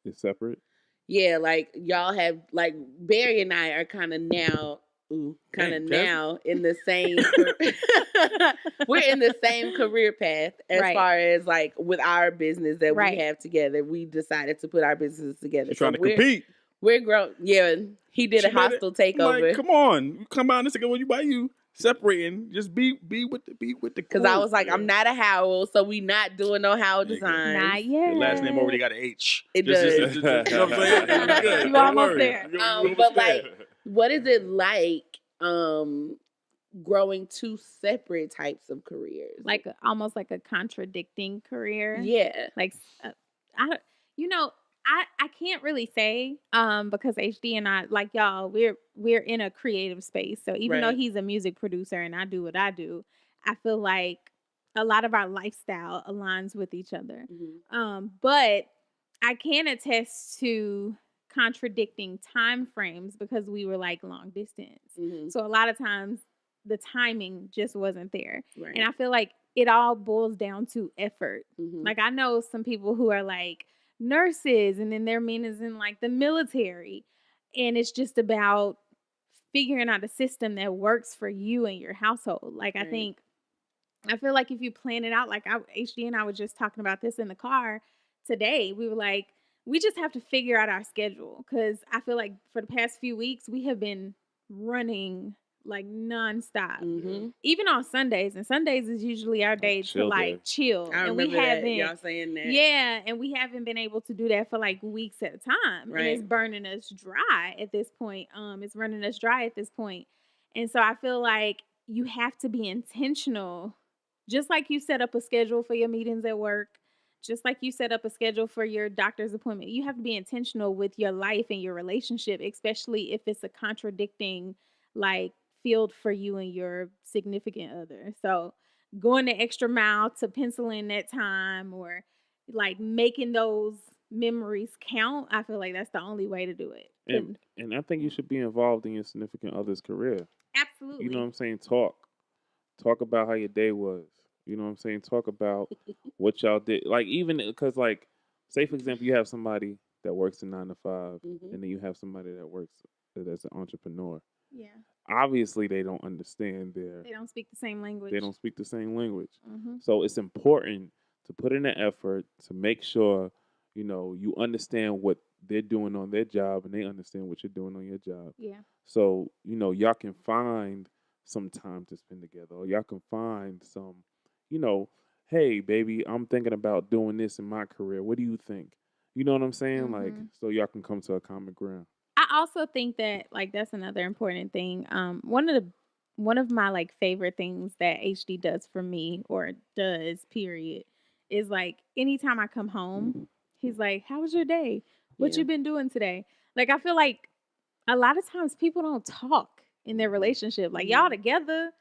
It's separate. yeah, like y'all have, like Barry and I are kind of now, Damn, now in the same, we're in the same career path as Right. far as like with our business that Right. we have together. We decided to put our businesses together. She's trying to we're, compete. We're grown. Yeah, he did She a made it- hostile I'm takeover. like, come on. You come out and say, well, why you separating. Just be with the Because I crew. was like, I'm not a Howell, so we not doing no Howell There you go. designs. Not yet. Your last name already got an H. It Just, does. you know what I'm saying? You're good. You Don't almost worry. there. You're But almost like, there. what is it like growing two separate types of careers? Like almost like a contradicting career. yeah. Like I don't, you know, I can't really say because HD and I, like y'all, we're in a creative space. So even though Right. he's a music producer and I do what I do, I feel like a lot of our lifestyle aligns with each other. Mhm. But I can attest to contradicting time frames because we were like long distance. Mhm. So a lot of times the timing just wasn't there. Right. And I feel like it all boils down to effort. Mhm. Like I know some people who are like nurses and then their men is in like the military. And it's just about figuring out a system that works for you and your household. Like Right. I feel like if you plan it out, like HD and I were just talking about this in the car today. We were like, we just have to figure out our schedule because I feel like for the past few weeks we have been running like nonstop, Mhm. even on Sundays. And Sundays is usually our day to chill like day. chill, I and we remember that, haven't. y'all saying that. Yeah, and we haven't been able to do that for like weeks at a time, and it's Right. burning us dry at this point. It's running us dry at this point, and so I feel like you have to be intentional, just like you set up a schedule for your meetings at work, just like you set up a schedule for your doctor's appointment. You have to be intentional with your life and your relationship, especially if it's a contradicting like field for you and your significant other. So going the extra mile to pencil in that time or like making those memories count, I feel like that's the only way to do it. And I think you should be involved in your significant other's career. Absolutely. You know what I'm saying? Talk about how your day was. You know what I'm saying? Talk about what y'all did. Like even because like, say for example, you have somebody that works a 9 to 5, Mhm. and then you have somebody that works as an entrepreneur. Yeah. Obviously, they don't understand They don't speak the same language. they don't speak the same language. Mhm. So it's important to put in the effort to make sure you understand what they're doing on their job and they understand what you're doing on your job. Yeah. So y'all can find some time to spend together, or y'all can find some, hey baby, I'm thinking about doing this in my career. What do you think? You know what I'm saying? Like, Mhm. so y'all can come to a common ground. I also think that like that's another important thing. One of my like favorite things that HD does for me or does period is like anytime I come home, he's like, "How was your day? What Yeah. you been doing today?" Like I feel like a lot of times people don't talk in their relationship. Like y'all together,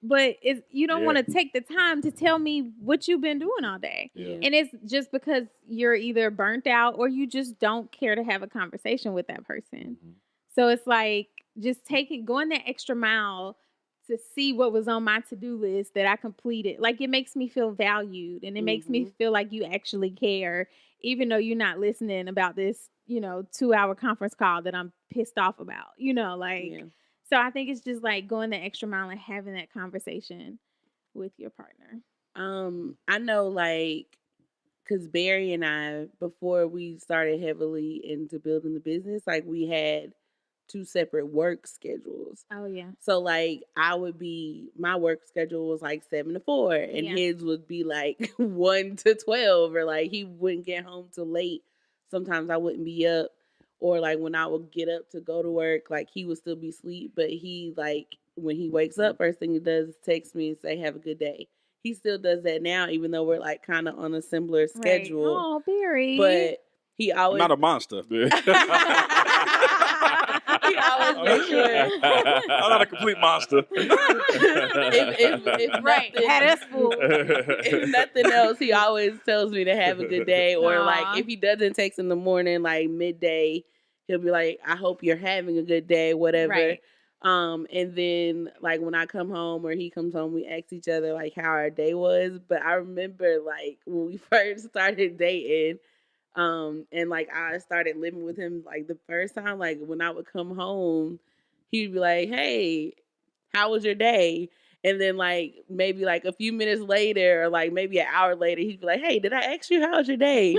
but you don't Yeah. want to take the time to tell me what you've been doing all day. Yeah. And it's just because you're either burnt out or you just don't care to have a conversation with that person. Mhm. So it's like just going that extra mile to see what was on my to-do list that I completed. Like it makes me feel valued and it makes me Mhm. feel like you actually care, even though you're not listening about this, 2-hour conference call that I'm pissed off about, like. Yeah. So I think it's just like going the extra mile and having that conversation with your partner. I know like because Barry and I, before we started heavily into building the business, like we had 2 separate work schedules. Oh yeah. So like my work schedule was like 7 to 4 and Yeah. his would be like 1 to 12, or like he wouldn't get home till late. Sometimes I wouldn't be up, or like when I would get up to go to work, like he would still be asleep, but he like when he wakes up, first thing he does is text me and say have a good day. He still does that now, even though we're like kind of on a similar schedule. Right. Oh, Barry. But he I'm always not a monster. he always makes sure I'm not a complete monster. if right. nothing, Had us fooled. if nothing else, he always tells me to have a good day. Or Aw. like if he doesn't text in the morning, like midday, he'll be like, I hope you're having a good day, whatever. Right. And then like when I come home or he comes home, we ask each other like how our day was. But I remember like when we first started dating, and like I started living with him like the first time, like when I would come home, he'd be like, hey, how was your day? And then like maybe like a few minutes later or like maybe an hour later, he'd be like, "Hey, did I ask you how was your day?"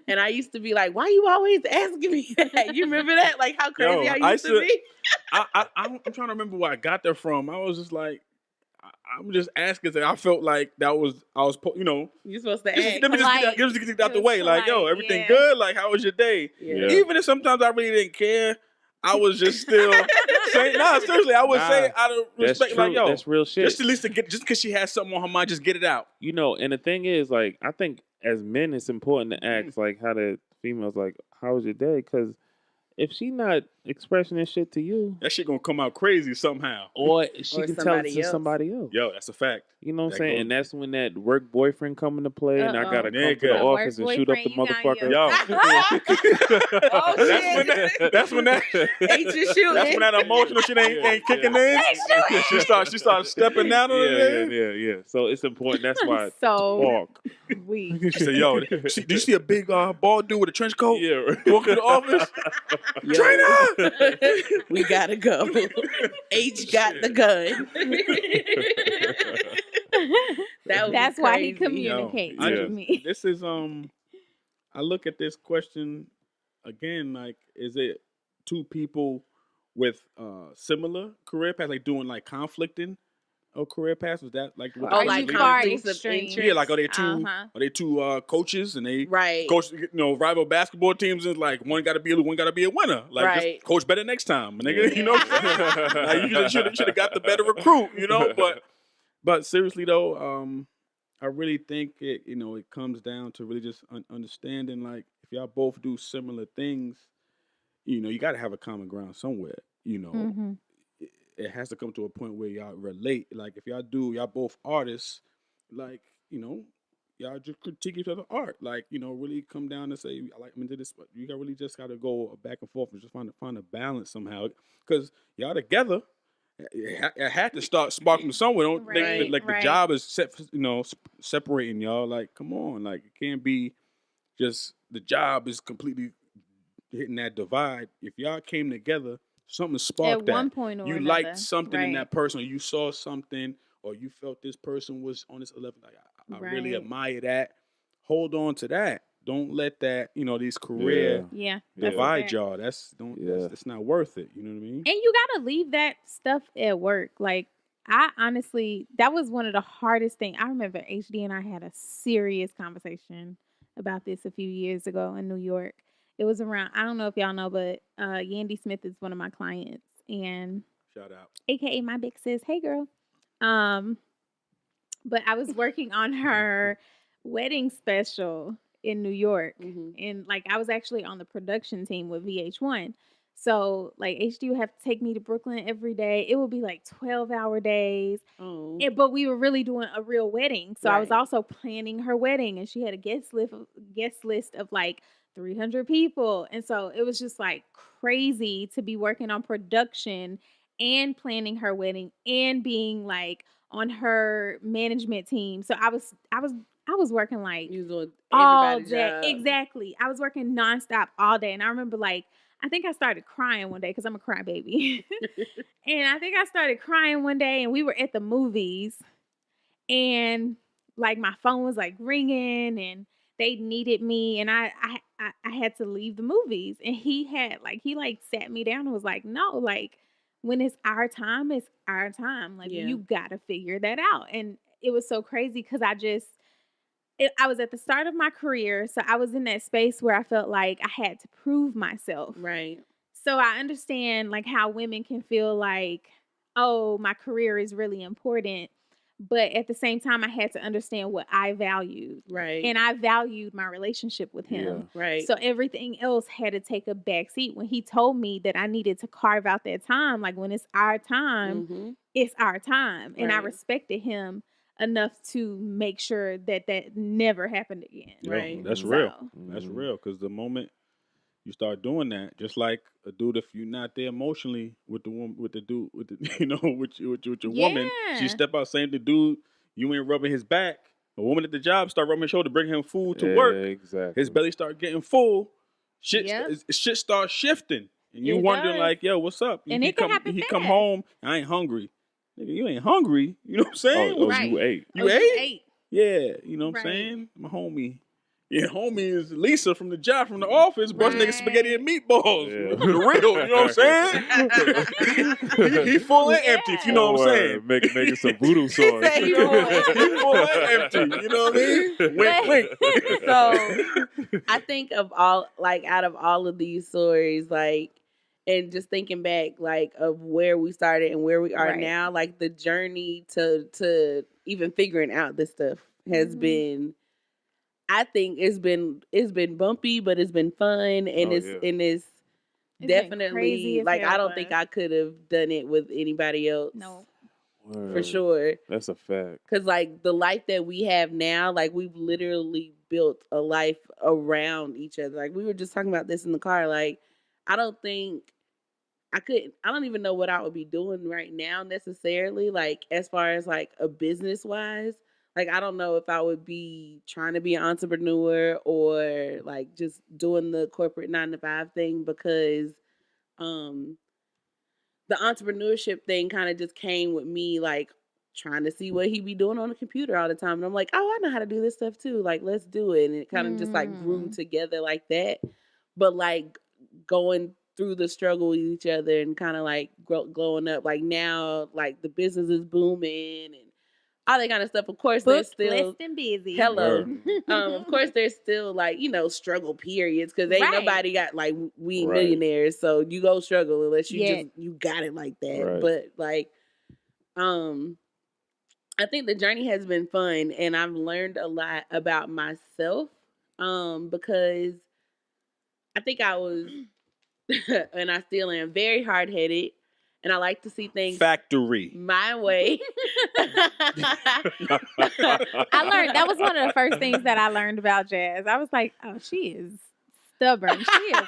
And I used to be like, "Why you always asking me that?" You remember that? Like how crazy I used to be? I'm trying to remember where I got that from. I was just like, I'm just asking. I felt like I was, You're supposed to ask. let me just get out the way. Like, yo, everything good? Like, how was your day? Yeah. Even if sometimes I really didn't care, I was just still saying, seriously, I would say out of respect, like, yo, that's real shit. just at least just because she has something on her mind, just get it out. And the thing is, like, I think as men, it's important to ask, like, how the females, like, how was your day? Because if she not expressing this shit to you, that shit gonna come out crazy somehow. or she can tell it to somebody else. Yo, that's a fact. You know what I'm saying? And that's when that work boyfriend come into play, and I gotta come to the Nigga. office and shoot up the motherfucker. Yo, Oh, that's when that ain't you shooting? that's when that emotional shit ain't kicking in. She starts stepping out on it. Yeah. So it's important. That's why So talk. weak. She said, "Yo, did you see a big bald dude with a trench coat? Yeah. Walking to the office. Trainer, we gotta go. H got the gun." That's why he crazy. communicates Yo, with me. This is I look at this question again, like, is it two people with similar career paths, like doing like conflicting career paths? Was that like what Oh, that like mean? conflicts of extreme. interest? Yeah, like are they two coaches and they Right. coach rival basketball teams, and like one got to be a winner, like Right. just coach better next time, nigga. Yeah. You know, like, you should have got the better recruit, But seriously though, I really think it comes down to really just understanding, like, if y'all both do similar things, you got to have a common ground somewhere. Mhm. It has to come to a point where y'all relate. Like, if y'all both artists, like, y'all just critique each other's art. Like, really come down and say, I'm into this, but you really just got to go back and forth and just find a balance somehow. Because y'all together, it had to start sparking somewhere. Don't think that, like, the job is separating y'all. Like, come on, like, it can't be just the job is completely hitting that divide. If y'all came together, something sparked At one point or you another. liked something in Right. that person, or you saw something, or you felt this person was on this level. Like, I really Right. admire that. Hold on to that. Don't let that, these career Yeah. divide fact. y'all. That's not worth it. You know what I mean? And you gotta leave that stuff at work. Like, I honestly, that was one of the hardest things. I remember HD and I had a serious conversation about this a few years ago in New York. It was around, I don't know if y'all know, but Yandy Smith is one of my clients, and Shout out. AKA my big sis. Hey girl. But I was working on her wedding special in New York. Mhm. And like, I was actually on the production team with VH1. So like, HD would have to take me to Brooklyn every day. It would be like 12-hour days. Oh. But we were really doing a real wedding. So I was Right. also planning her wedding, and she had a guest list of like 300 people. And so it was just like crazy to be working on production and planning her wedding and being like on her management team. So I was working like You was doing all everybody's day. job. Exactly. I was working nonstop all day. And I remember, like, I think I started crying one day because I'm a crybaby. And I think I started crying one day, and we were at the movies, and like my phone was like ringing, and they needed me, and I had to leave the movies. And he sat me down and was like, no, like, when it's our time, it's our time. Like, Yeah. you gotta figure that out. And it was so crazy because I was at the start of my career, so I was in that space where I felt like I had to prove myself. Right. So I understand like how women can feel like, oh, my career is really important. But at the same time, I had to understand what I valued. Right. And I valued my relationship with him. Right. So everything else had to take a back seat. When he told me that I needed to carve out that time, like, when it's our time, Mhm. it's our time. And I Right. respected him enough to make sure that that never happened again. Yo, Right. that's So- real. That's real. Because the moment you start doing that, just like a dude, if you're not there emotionally with the woman, with the dude, with the with your woman, Yeah. she step out saying to the dude, you ain't rubbing his back. A woman at the job start rubbing his shoulder, bring him food to work. Exactly. His belly start getting full. Shit, Yep. shit starts shifting, and you It wondering does. like, yo, what's up? And he it can come, happen he come fast. home, I ain't hungry. Nigga, you ain't hungry. You know what I'm saying? Oh, Right. you ate. You Oh, ate? Yeah, you know what Right. I'm saying? My homie. Yeah, homie is Lisa from the job from the office, brought nigga spaghetti and meatballs. Yeah. The real, you know what I'm saying? he full and empty, if you know what I'm saying. Making some voodoo sauce. said he He full and empty, you know what I mean? Wink, wink. So I think of all, like, out of all of these stories, like, and just thinking back, like, of where we started and where we are Right. now, like, the journey to even figuring out this stuff has Mhm. been, I think it's been bumpy, but it's been fun, and it's It's been definitely, crazy as like, hell, I don't but- think I could have done it with anybody else. No. For sure. That's a fact. Because, like, the life that we have now, like, we've literally built a life around each other. Like, we were just talking about this in the car. Like, I don't even know what I would be doing right now necessarily, like, as far as, like, a business-wise. Like, I don't know if I would be trying to be an entrepreneur or, like, just doing the corporate 9-to-5 thing, because the entrepreneurship thing kind of just came with me, like, trying to see what he be doing on the computer all the time. And I'm like, oh, I know how to do this stuff too. Like, let's do it. And it kind of just, like, grew together like that. But, like, going through the struggle with each other and kind of, like, glowing up. Like, now, like, the business is booming and all that kind of stuff. Of course, there's Booked, still... blessed, and busy. Hello. Word. Of course, there's still, like, you know, struggle periods, because ain't Right. nobody got, like, we ain't Right. millionaires, so you go struggle unless you Yeah. just, you got it like that. Right. But, like, I think the journey has been fun, and I've learned a lot about myself, because I think I was, and I still am, very hard-headed, and I like to see things Factory. my way. I learned that was one of the first things that I learned about Jazz. I was like, oh, she is stubborn. She is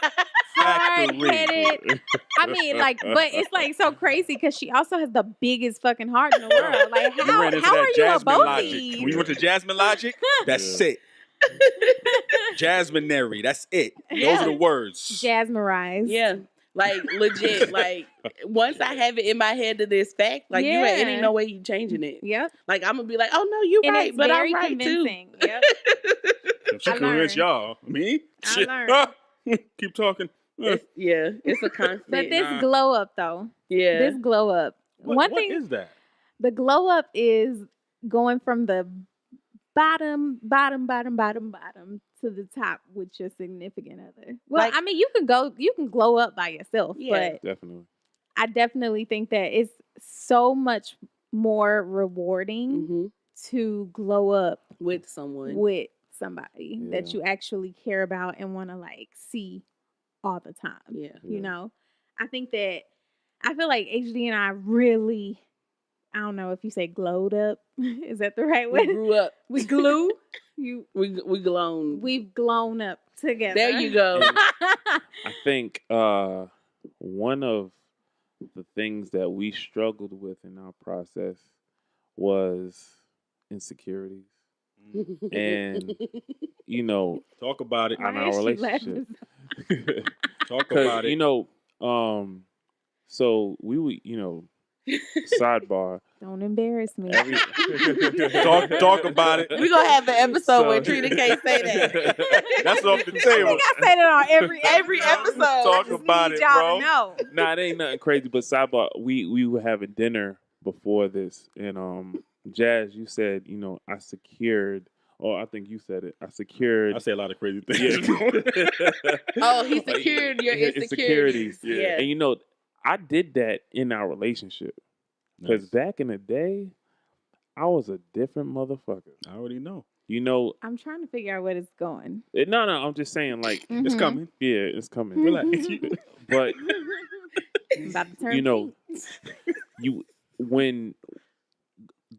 hard-headed. I mean, like, but it's like so crazy because she also has the biggest fucking heart in the world. Like, You how ran into are that you a Jasmine both logic. these? When you went to Jasmine logic, that's Yeah. it. Jasminary, that's it. Those Yeah. are the words. Jasmerized. Yeah, like, legit. Like, once I have it in my head that it's fact, like, you ain't, it Yeah. ain't no way you changing it. Yep. Like, I'm gonna be like, oh no, you're And right, it's but very I'm right convincing. too. Yep. She I convinced learned. y'all. Me? I Shit. learned. Keep talking. It's a constant. But this Nah. glow up though. yeah, This glow up. What thing is that? the glow up is going from the bottom to the top with your significant other. Well, Like- I mean, you can glow up by yourself, Yeah. but Definitely. I definitely think that it's so much more rewarding hmm to glow up with someone. with somebody that Yeah. you actually care about and want to like see all the time. Yeah, You Yeah. know, I feel like HD and I really, I don't know if you say glowed up. Is that the right we way? grew up. We glue. We glown. We've grown up together. There you go. I think one of the things that we struggled with in our process was insecurities. And, you know, Talk about it. on Why our is she relationship. laughing? Talk Because, about it. you know, so we would, you know, sidebar. Don't embarrass me. Every, Talk about it. We gonna have an episode where So- Trina can't say that. That's off the I table. think I say that on every episode. I Talk just about need it, y'all bro. to know. Nah, it ain't nothing crazy. But sidebar, we were having dinner before this, and Jazz, you said, you know, I secured. Oh, I think you said it. I secured. I say a lot of crazy things. Yeah. Oh, he secured your insecurities. Yeah. And you know, I did that in our relationship because Nice. back in the day, I was a different motherfucker. I already know. You know, I'm trying to figure out where it's going. no, I'm just saying, like, It's Mhm. coming. yeah, it's coming. Relax. But I'm about to turn you know, pink. when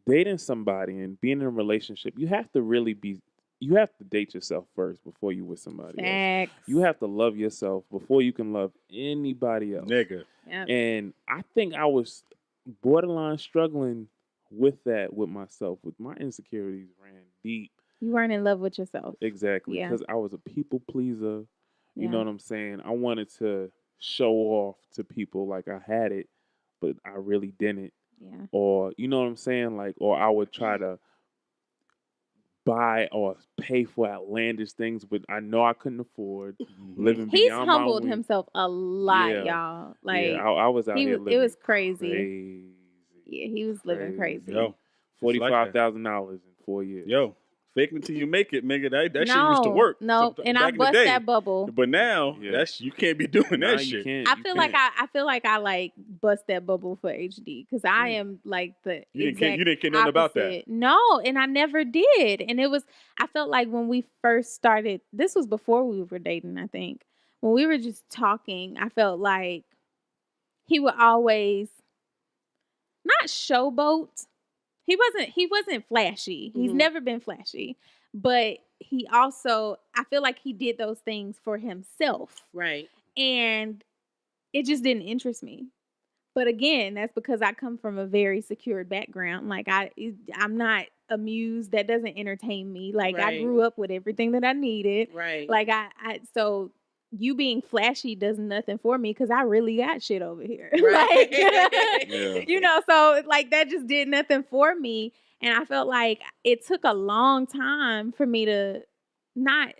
dating somebody and being in a relationship, you have to date yourself first before you with somebody else. Facts. You have to love yourself before you can love anybody else. Nigga. Yep. And I think I was borderline struggling with that with myself. With my insecurities ran deep. You weren't in love with yourself. Exactly. Yeah. Because I was a people pleaser. You Yeah. know what I'm saying? I wanted to show off to people like I had it, but I really didn't. Yeah. or you know what I'm saying, like, or I would try to buy or pay for outlandish things, but I know I couldn't afford, living He's beyond my humbled means. himself a lot, Yeah. y'all. Like Yeah, I was out here it living was crazy. crazy. Yeah, he was living crazy. Yo, it's like that. $45,000 in 4 years. Yo, fake it till you make it, nigga. That shit used to work. No, and I back in the bust day. that bubble. But now Yeah. that's you can't be doing Nah, that you shit. can't. I you feel can't. like I like bust that bubble for HD because I am like the You exact didn't care nothing about that. opposite. No, and I never did. And it was I felt like when we first started, this was before we were dating, I think. When we were just talking, I felt like he would always not showboat. He wasn't flashy. He's Mhm. never been flashy. But he also I feel like he did those things for himself. Right. And it just didn't interest me. But again, that's because I come from a very secured background. Like I'm not amused. That doesn't entertain me. Like I Right. grew up with everything that I needed. Right. Like so you being flashy does nothing for me because I really got shit over here. Right. Yeah. You know, so like that just did nothing for me. And I felt like it took a long time for me to not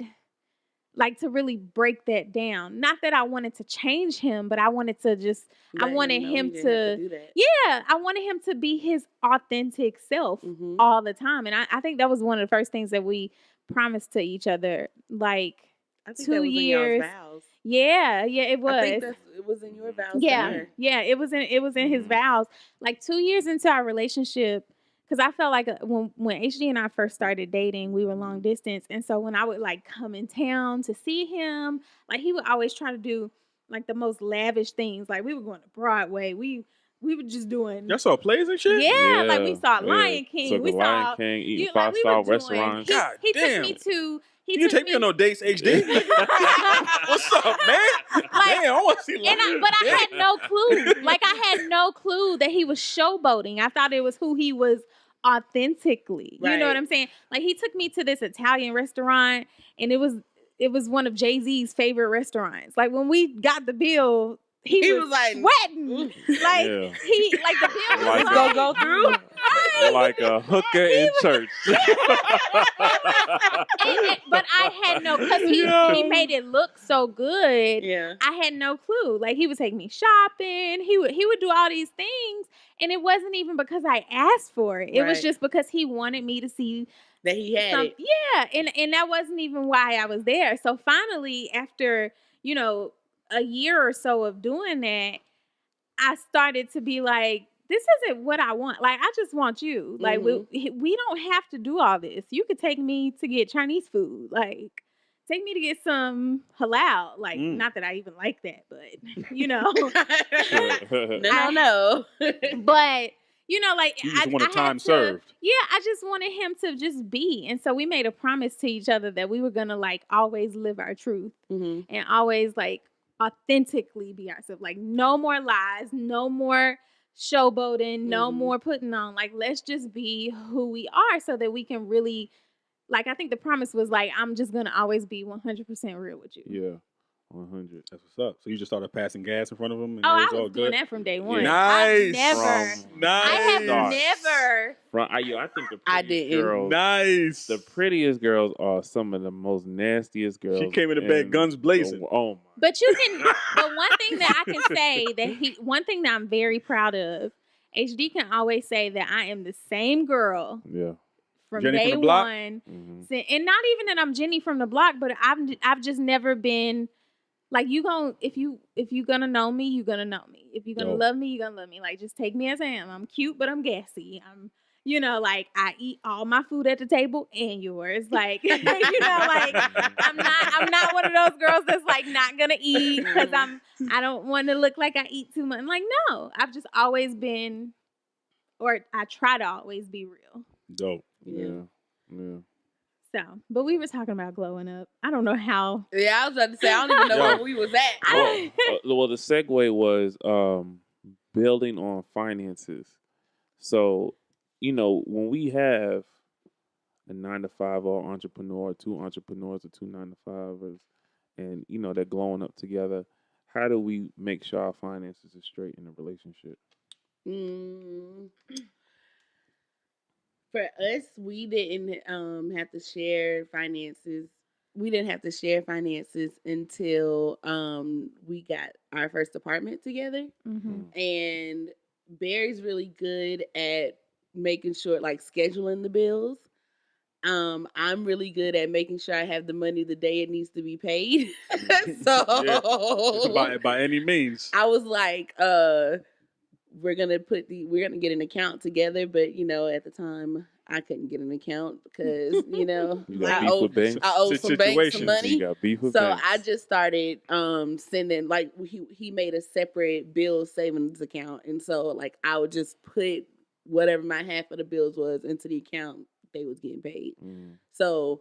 like to really break that down. Not that I wanted to change him, but I wanted to just I Let wanted know him you didn't have to do that. yeah, I wanted him to be his authentic self Mhm. all the time. And I think that was one of the first things that we promised to each other. Like I think 2 that was years. in y'all's vows. Yeah, it was. I think it was in your vows. to Yeah, her. yeah, it was in his Mhm. vows. Like 2 years into our relationship, because I felt like when HD and I first started dating, we were long distance, and so when I would like come in town to see him, like he would always try to do like the most lavish things. Like we were going to Broadway, we were just doing. Y'all saw plays and shit? Yeah, like we saw Yeah. Lion King. Took we the saw Lion King, eating like we were five-star doing. restaurants. He, God he took damn. me to. You didn't take me on no dates, HD. What's up, man? Like, Damn, I want to see. But I had no clue. Like I had no clue that he was showboating. I thought it was who he was authentically. You know what Right. I'm saying? Like he took me to this Italian restaurant, and it was one of Jay-Z's favorite restaurants. Like when we got the bill, he was like sweating. Like Yeah. he like the bill was Like like, go through. Like a hooker in church. but I had no because he made it look so good. Yeah. I had no clue. Like he would take me shopping. He would do all these things, and it wasn't even because I asked for it. It was Right. just because he wanted me to see That he had some. it. Yeah, and that wasn't even why I was there. So finally, after a year or so of doing that, I started to be like, this isn't what I want. Like, I just want you. Like, we don't have to do all this. You could take me to get Chinese food. Like, take me to get some halal. Like, not that I even like that, but, No. But, like, You just want a I had time to- served. Yeah, I just wanted him to just be. And so we made a promise to each other that we were going to, like, always live our truth hmm and always, like, authentically be ourselves. Like, no more lies, no more showboating, no Mhm. more putting on. Like, let's just be who we are so that we can really, like, I think the promise was like, I'm just gonna always be 100% real with you. Yeah. 100. That's what's up. So you just started passing gas in front of him, and Oh, it I was all was doing good. that from day one. Nice. I have Nice. never. I think the I prettiest didn't. girls, Nice. the prettiest girls are some of the most nastiest girls. She came in the bed, guns blazing. Oh my. But you can. But one thing that I can say one thing that I'm very proud of, HD can always say that I am the same girl Yeah. from Jenny from day the block? one. Mhm. And not even that I'm Jenny from the block, but I've just never been like if you gonna know me, you gonna know me. If you're gonna Dope. love me, you gonna love me. Like just take me as I am. I'm cute, but I'm gassy. I'm like I eat all my food at the table and yours. Like like I'm not one of those girls that's like not gonna eat because I don't want to look like I eat too much. I'm like, no, I've just always been, or I try to always be real. Dope. Yeah. Yeah. So, but we were talking about glowing up. I don't know how. Yeah, I was about to say, I don't even know Yo. where we was at. Well, the segue was building on finances. So, when we have a 9-to-5 or entrepreneur, two entrepreneurs or two 9-to-5ers, and they're glowing up together, how do we make sure our finances are straight in a relationship? Mm, for us, we didn't have to share finances. We didn't have to share finances until we got our first apartment together. Mm-hmm. And Barry's really good at making sure, like scheduling the bills. I'm really good at making sure I have the money the day it needs to be paid. So by any means. I was like, we're gonna get an account together, but at the time I couldn't get an account because You got I beef owed with banks. I owed some banks some Situations. money. You got beef with So banks. I just started sending, like, he made a separate bill savings account, and so like I would just put whatever my half of the bills was into the account they was getting paid. Mm. So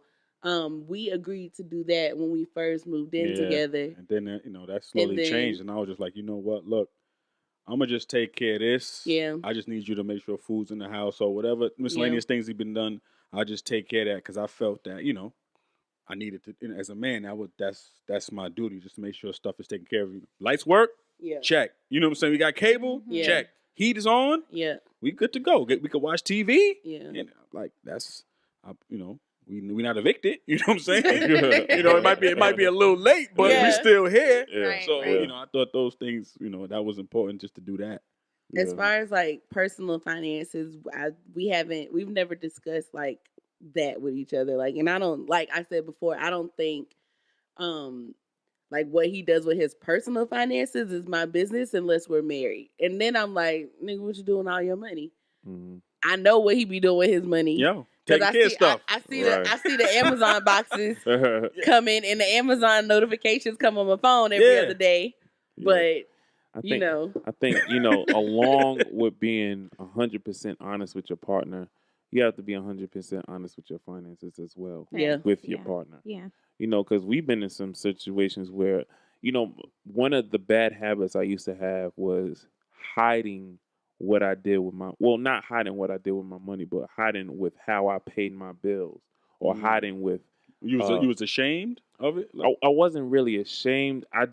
we agreed to do that when we first moved in Yeah. together. And then that slowly then- changed, and I was just like, you know what? Look, I'm gonna just take care of this. Yeah. I just need you to make sure food's in the house or whatever miscellaneous things have been done. I'll just take care of that because I felt that I needed to, as a man. That's my duty, just to make sure stuff is taken care of. Lights work, Yeah. check. You know what I'm saying? We got cable, Yeah. check. Heat is on, Yeah. we good to go. We could watch TV. Yeah. And like that's, we not evicted. You know what I'm saying? It might be a little late, but Yeah. we still here. Yeah. Right, So right. I thought those things, that was important just to do that. As Yeah. far as like personal finances, we've never discussed like that with each other. Like, and I don't, like I said before, I don't think, like what he does with his personal finances is my business unless we're married. And then I'm like, nigga, what you doing with all your money? Mhm. I know what he be doing with his money. Yo, 'Cause taking I care of see, stuff. I see Right. I see the Amazon boxes come in, and the Amazon notifications come on my phone every Yeah. other day. Yeah. But I think, I think along with being 100% honest with your partner, you have to be 100% honest with your finances as well Yeah. with your Yeah. partner. Yeah. Because we've been in some situations where, one of the bad habits I used to have was hiding what I did with not hiding what I did with my money, but hiding with how I paid my bills, or Mm. hiding with. You was ashamed of it? Like, I wasn't really ashamed. I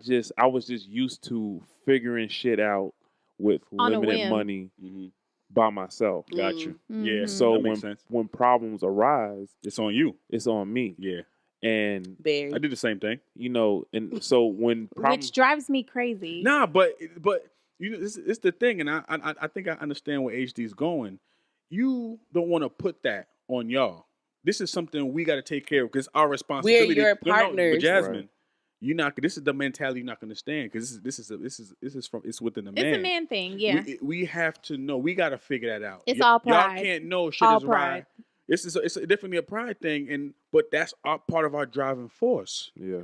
was just used to figuring shit out with On a limited whim. money mhm. by myself. Got you. Mhm. Yeah. So that makes sense. when problems arise, It's on you. it's on me. Yeah. And Barry. I did the same thing. and so when problems, Which drives me crazy. Nah, but it's the thing, and I think I understand where HD is going. You don't want to put that on y'all. This is something we got to take care of because our responsibility. your No, partners. but Jasmine, Right. you're not. This is the mentality you're not going to stand because this is from it's within the man. It's a man thing. Yeah. We have to know. We got to figure that out. It's all Y'all pride. can't know shit All is pride. right. It's definitely a pride thing, but that's part of our driving force. yeah,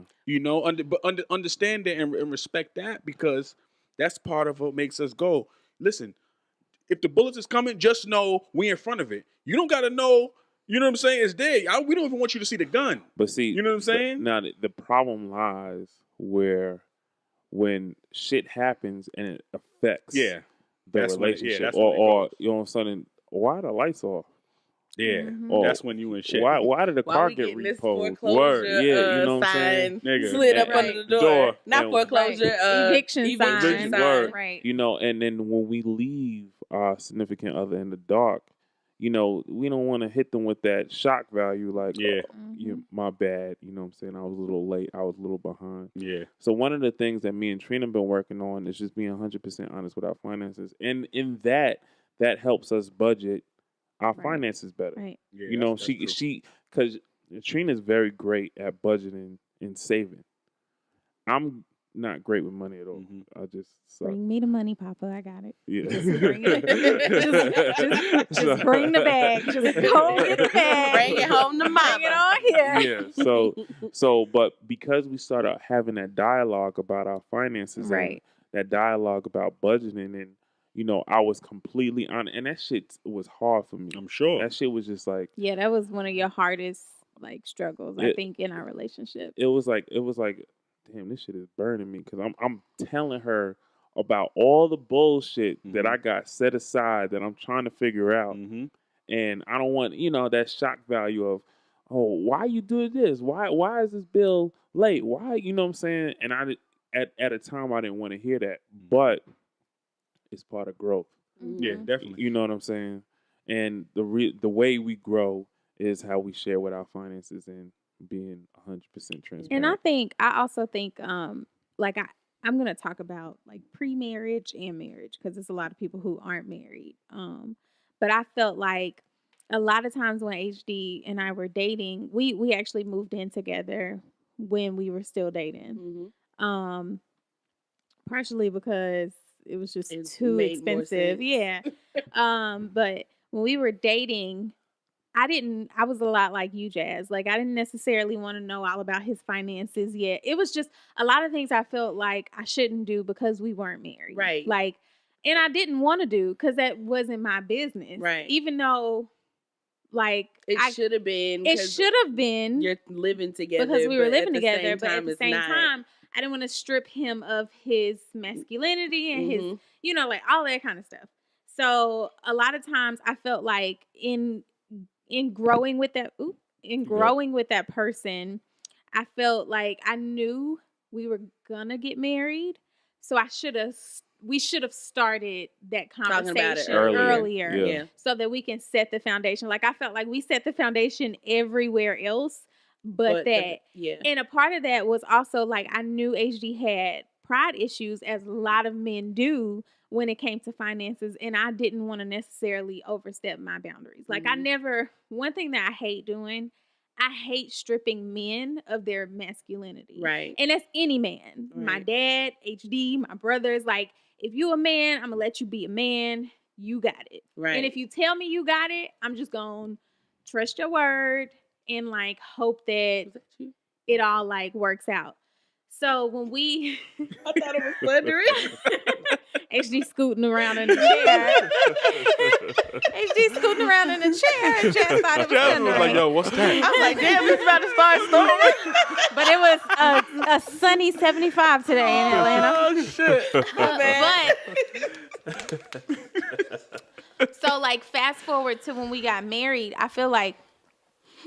Understand that and respect that because that's part of what makes us go. Listen, if the bullets is coming, just know we in front of it. You don't got to know. You know what I'm saying? It's there. We don't even want you to see the gun. but see, You know what I'm saying? Now the problem lies where when shit happens and it affects Yeah, the that's when it- yeah, relationship, that's when it or goes. all of a sudden, why are the lights off? yeah. Mhm. Or That's when you in shit. Why did the Why car we get getting this repoed? foreclosure Word, yeah, you know what I'm saying? sign Nigga. slid up Right. under the door? Door. Not And- foreclosure, Eviction eviction sign. sign. Word. Right. And then when we leave our significant other in the dark, we don't want to hit them with that shock value, like, Yeah. my bad. You know what I'm saying? I was a little late. I was a little behind. Yeah. So one of the things that me and Trina have been working on is just being 100% honest with our finances. And in that helps us budget our Right. finances better. Right. Yeah. that's true. she because Trina's very great at budgeting and saving. I'm not great with money at all. Mhm. I just suck. Bring me the money, Papa. I got it. Yeah. Just bring it. Just bring the bag. Just go get the bag. Bring it home to Bring mama. it on here. Yeah. But because we started having that dialogue about our finances, Right. and that dialogue about budgeting, and I was completely on, and that shit was hard for me. I'm sure. That shit was just like Yeah, that was one of your hardest struggles, I It- think, in our relationship. it was like, damn, this shit is burning me because I'm telling her about all the bullshit that Mhm. I got set aside that I'm trying to figure out. Mm-hmm. And I don't want, that shock value of, oh, why you do this? Why is this bill late? Why, you know what I'm saying? And at a time I didn't want to hear that, but it's part of growth. Yeah, definitely. You know what I'm saying? And the way we grow is how we share with our finances and being 100% transparent. And I also think, like I'm going to talk about like pre-marriage and marriage because there's a lot of people who aren't married. But I felt like a lot of times when HD and I were dating, we actually moved in together when we were still dating. Mhm. Partially because it was just It too made more expensive. sense. Yeah. But when we were dating, I was a lot like you, Jazz. Like, I didn't necessarily want to know all about his finances yet. It was just a lot of things I felt like I shouldn't do because we weren't married. Right. Like, and I didn't want to do because that wasn't my business. Right. Even though, like, It should have been. it 'cause should have been You're living together. because we were but living at the together. same But at time, the it's same not. time, I didn't want to strip him of his masculinity and his, Mhm. you know, like all that kind of stuff. So a lot of times I felt like in growing with that growing with that person, I felt like I knew we were gonna get married. So we should have started that Talking about it conversation earlier. earlier Yeah. so that we can set the foundation. Like I felt like we set the foundation everywhere else but that. Yeah. And a part of that was also like I knew HD had pride issues, as a lot of men do when it came to finances, and I didn't want to necessarily overstep my boundaries. Like one thing that I hate doing, I hate stripping men of their masculinity. Right. And that's any man. My Right. dad, HD, my brothers, like if you a man, I'm gonna let you be a man. You got it. Right. And if you tell me you got it, I'm just gonna trust your word and like hope that Was that you? it all like works out. So when we I thought it was thundering. HD scooting around in the chair. HD scooting around in the chair and Jazz thought it was Jasmine was like, thundering. yo, what's that? I'm like, damn, we about to start storming. But it was a sunny 75 today in Atlanta. Oh shit, man. But so like fast forward to when we got married, I feel like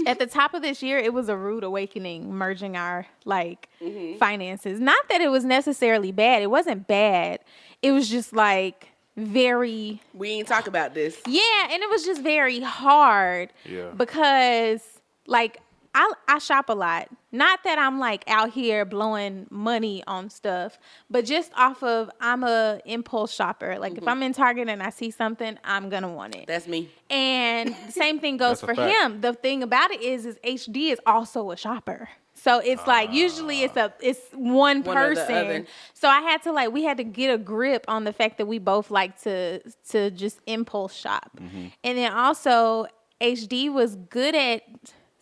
at the top of this year, it was a rude awakening merging our like finances. Not that it was necessarily bad. It wasn't bad. It was just like very, We ain't talk about this. yeah. And it was just very hard Yeah. because like I shop a lot. Not that I'm like out here blowing money on stuff, but just off of I'm a impulse shopper. Like if I'm in Target and I see something, I'm gonna want it. That's me. And the same thing goes That's a for fact. him. The thing about it is HD is also a shopper. So it's like usually it's one One or the person. other. So we had to get a grip on the fact that we both like to just impulse shop. And then also HD was good at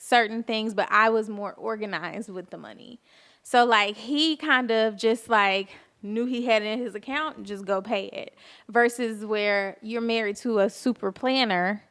certain things, but I was more organized with the money. So like he kind of just like knew he had it in his account and just go pay it, versus where you're married to a super planner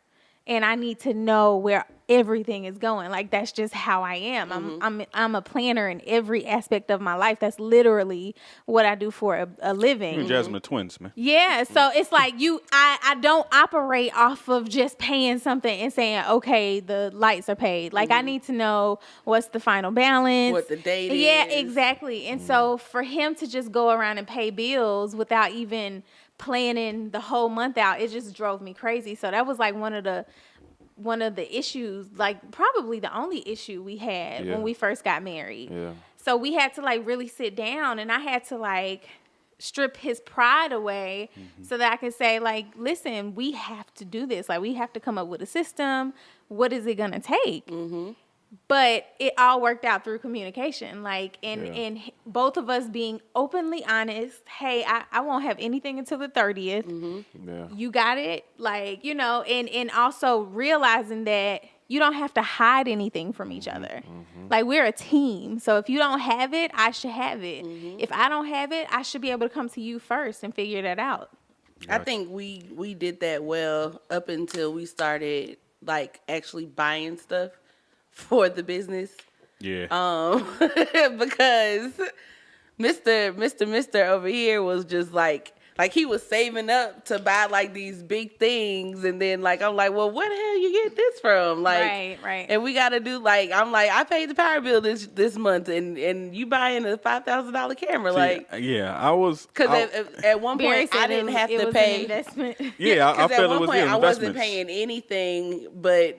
and I need to know where everything is going. Like that's just how I am. I'm a planner in every aspect of my life. That's literally what I do for a living. You and Jasmine are twins, man. Yeah, so it's like I don't operate off of just paying something and saying, okay, the lights are paid. Like I need to know what's the final balance. What the date Yeah, is. exactly. And so for him to just go around and pay bills without even planning the whole month out, it just drove me crazy. So that was like one of the issues, like probably the only issue we had Yeah. when we first got married. Yeah. So we had to like really sit down and I had to like strip his pride away so that I could say like, listen, we have to do this. Like we have to come up with a system. What is it going to take? But it all worked out through communication, like, and both of us being openly honest. Hey, I won't have anything until the 30th. Yeah. You got it? Like, you know, and also realizing that you don't have to hide anything from each other. Like, we're a team. So if you don't have it, I should have it. If I don't have it, I should be able to come to you first and figure that out. I think we did that well up until we started like actually buying stuff for the business. Yeah. Because Mr. over here was just like like he was saving up to buy like these big things, and then like I'm like, well, where the hell you get this from? Like, right. And we got to do like I'm like I paid the power bill this month, and you buying a $5,000 camera, like I was because at one Barry point I said didn't it have to was pay. an investment. Yeah, I Because felt at one it was point yeah, I wasn't investments. paying anything but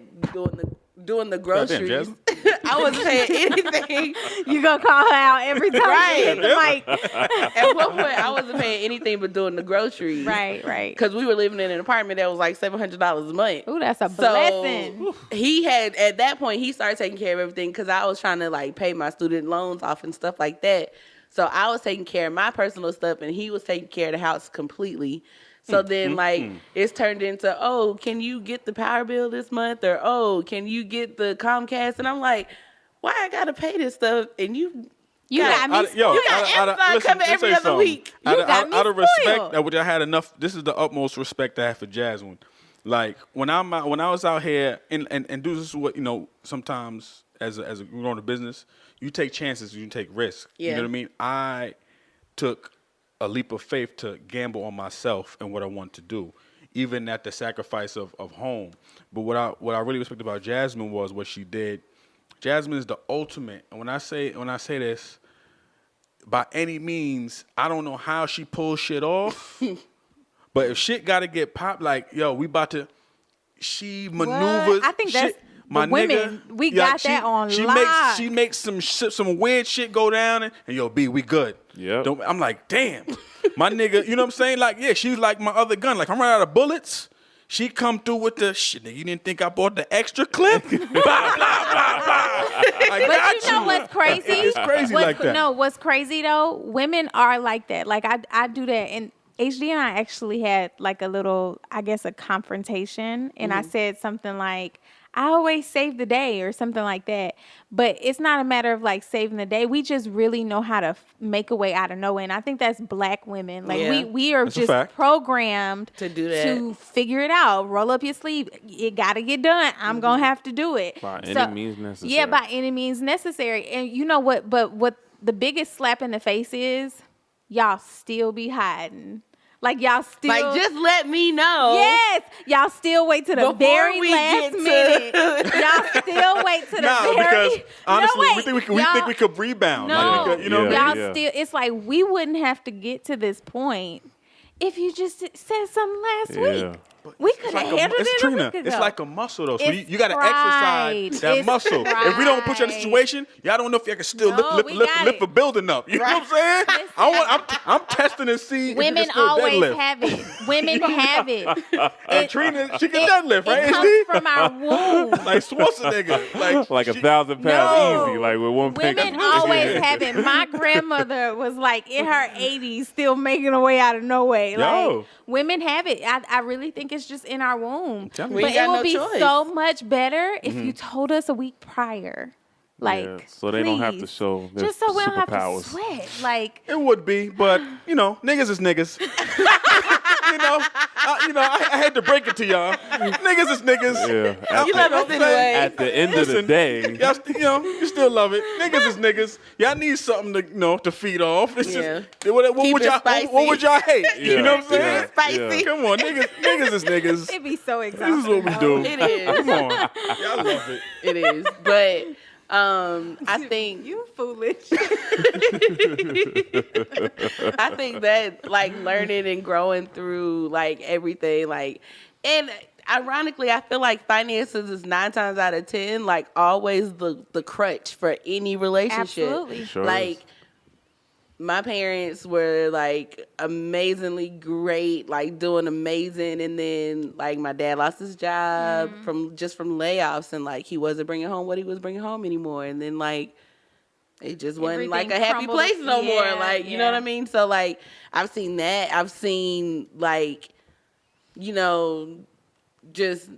doing the Goddamn, groceries. Jasmine. I wasn't paying anything. You gonna call her out every time Right. you hit the mic. At one point, I wasn't paying anything but doing the groceries. Right. Because we were living in an apartment that was like $700 a month. Ooh, that's a So blessing. he had, at that point, he started taking care of everything because I was trying to like pay my student loans off and stuff like that. So I was taking care of my personal stuff and he was taking care of the house completely. So then, like, it's turned into, oh, can you get the power bill this month? Or, oh, can you get the Comcast? And I'm like, why I got to pay this stuff? And you got me. you got Amazon coming every other week. You got me Out of respect, spoiled. which I had enough. This is the utmost respect I have for Jasmine. Like when I was out here, and this is what sometimes as a growing a business, you take chances, you take risks. Yeah. You know what I mean? I took a leap of faith to gamble on myself and what I want to do, even at the sacrifice of home. But what I really respect about Jasmine was what she did. Jasmine is the ultimate. And when I say this, by any means, I don't know how she pulls shit off. But if shit got to get popped, like, yo, we about to, she maneuvers. I think that's shit. My the women, nigga, we got that on lock. She makes some weird shit go down, and yo, B, we good. Yep. I'm like, damn, my nigga, you know what I'm saying? Like, yeah, she's like my other gun. Like, I'm running out of bullets. She come through with the shit. Nigga, you didn't think I bought the extra clip? Blah, blah, blah, blah. But you know what's crazy? It's crazy like that. No, what's crazy though? Women are like that. Like I do that, and HD and I actually had like a little, I guess, a confrontation, and I said something like, I always save the day or something like that. But it's not a matter of like saving the day. We just really know how to make a way out of nowhere. And I think that's black women. Like Yeah. we are That's a just fact. programmed To do that. to figure it out. Roll up your sleeve. It got to get done. I'm going to have to do it. By any means necessary. Yeah, by any means necessary. And you know what? But what the biggest slap in the face is, y'all still be hiding. Like y'all still Like, just let me know. Yes, y'all still wait to the Before very we last get to- minute. Y'all still wait to the Nah, very. because honestly, no, we wait. think we Y'all- think we could rebound. No, Like, we could, you know what I y'all mean? Yeah. still. It's like we wouldn't have to get to this point if you just said something last Yeah. week. We could have handled it's it Trina. a week ago. It's like a muscle though. So It's you got to pride. exercise that It's muscle. If we don't put you in a pride. situation, y'all don't know if you can still No, lift we got lift it. the building up. You know what I'm saying? I'm testing to see if you Women can still always deadlift. have it. Women have it. And Trina, she can deadlift, right? It comes from our womb. Like Schwarzenegger. Like she- 1,000 pounds No. easy, like with one pinky. Women always have it. My grandmother was like in her 80s, still making her way out of nowhere. Yo. Like women have it. I really think it's just in our womb. Tell me. We But ain't it got would no be choice. so much better if you told us a week prior. Like, Yeah, so they don't have to please. show their Just so we don't have to superpowers. sweat. Like, It would be, but niggas is niggas. I had to break it to y'all. Niggas is niggas. Yeah. You love us anyway. At the end of the Listen, day, Y'all, you still love it. Niggas is niggas. Y'all need something to feed off. It's Yeah. just what Keep would it y'all spicy. what would y'all hate? You Yeah, know what I'm saying? yeah, Spicy. Come on, niggas is niggas. it'd be so exhausting. This is what we do. It is. Come on, y'all love it. It is. But I think You foolish. I think that like learning and growing through like everything, like, and ironically, I feel like finances is 9 times out of 10 like always the crutch for any relationship. Absolutely. Sure Like is. my parents were like amazingly great, like doing amazing, and then like my dad lost his job from layoffs, and like he wasn't bringing home what he was bringing home anymore, and then like it just wasn't like a Everything happy crumbled. place no more. Yeah, Like, you know what I yeah. mean? So like I've seen that. I've seen like, just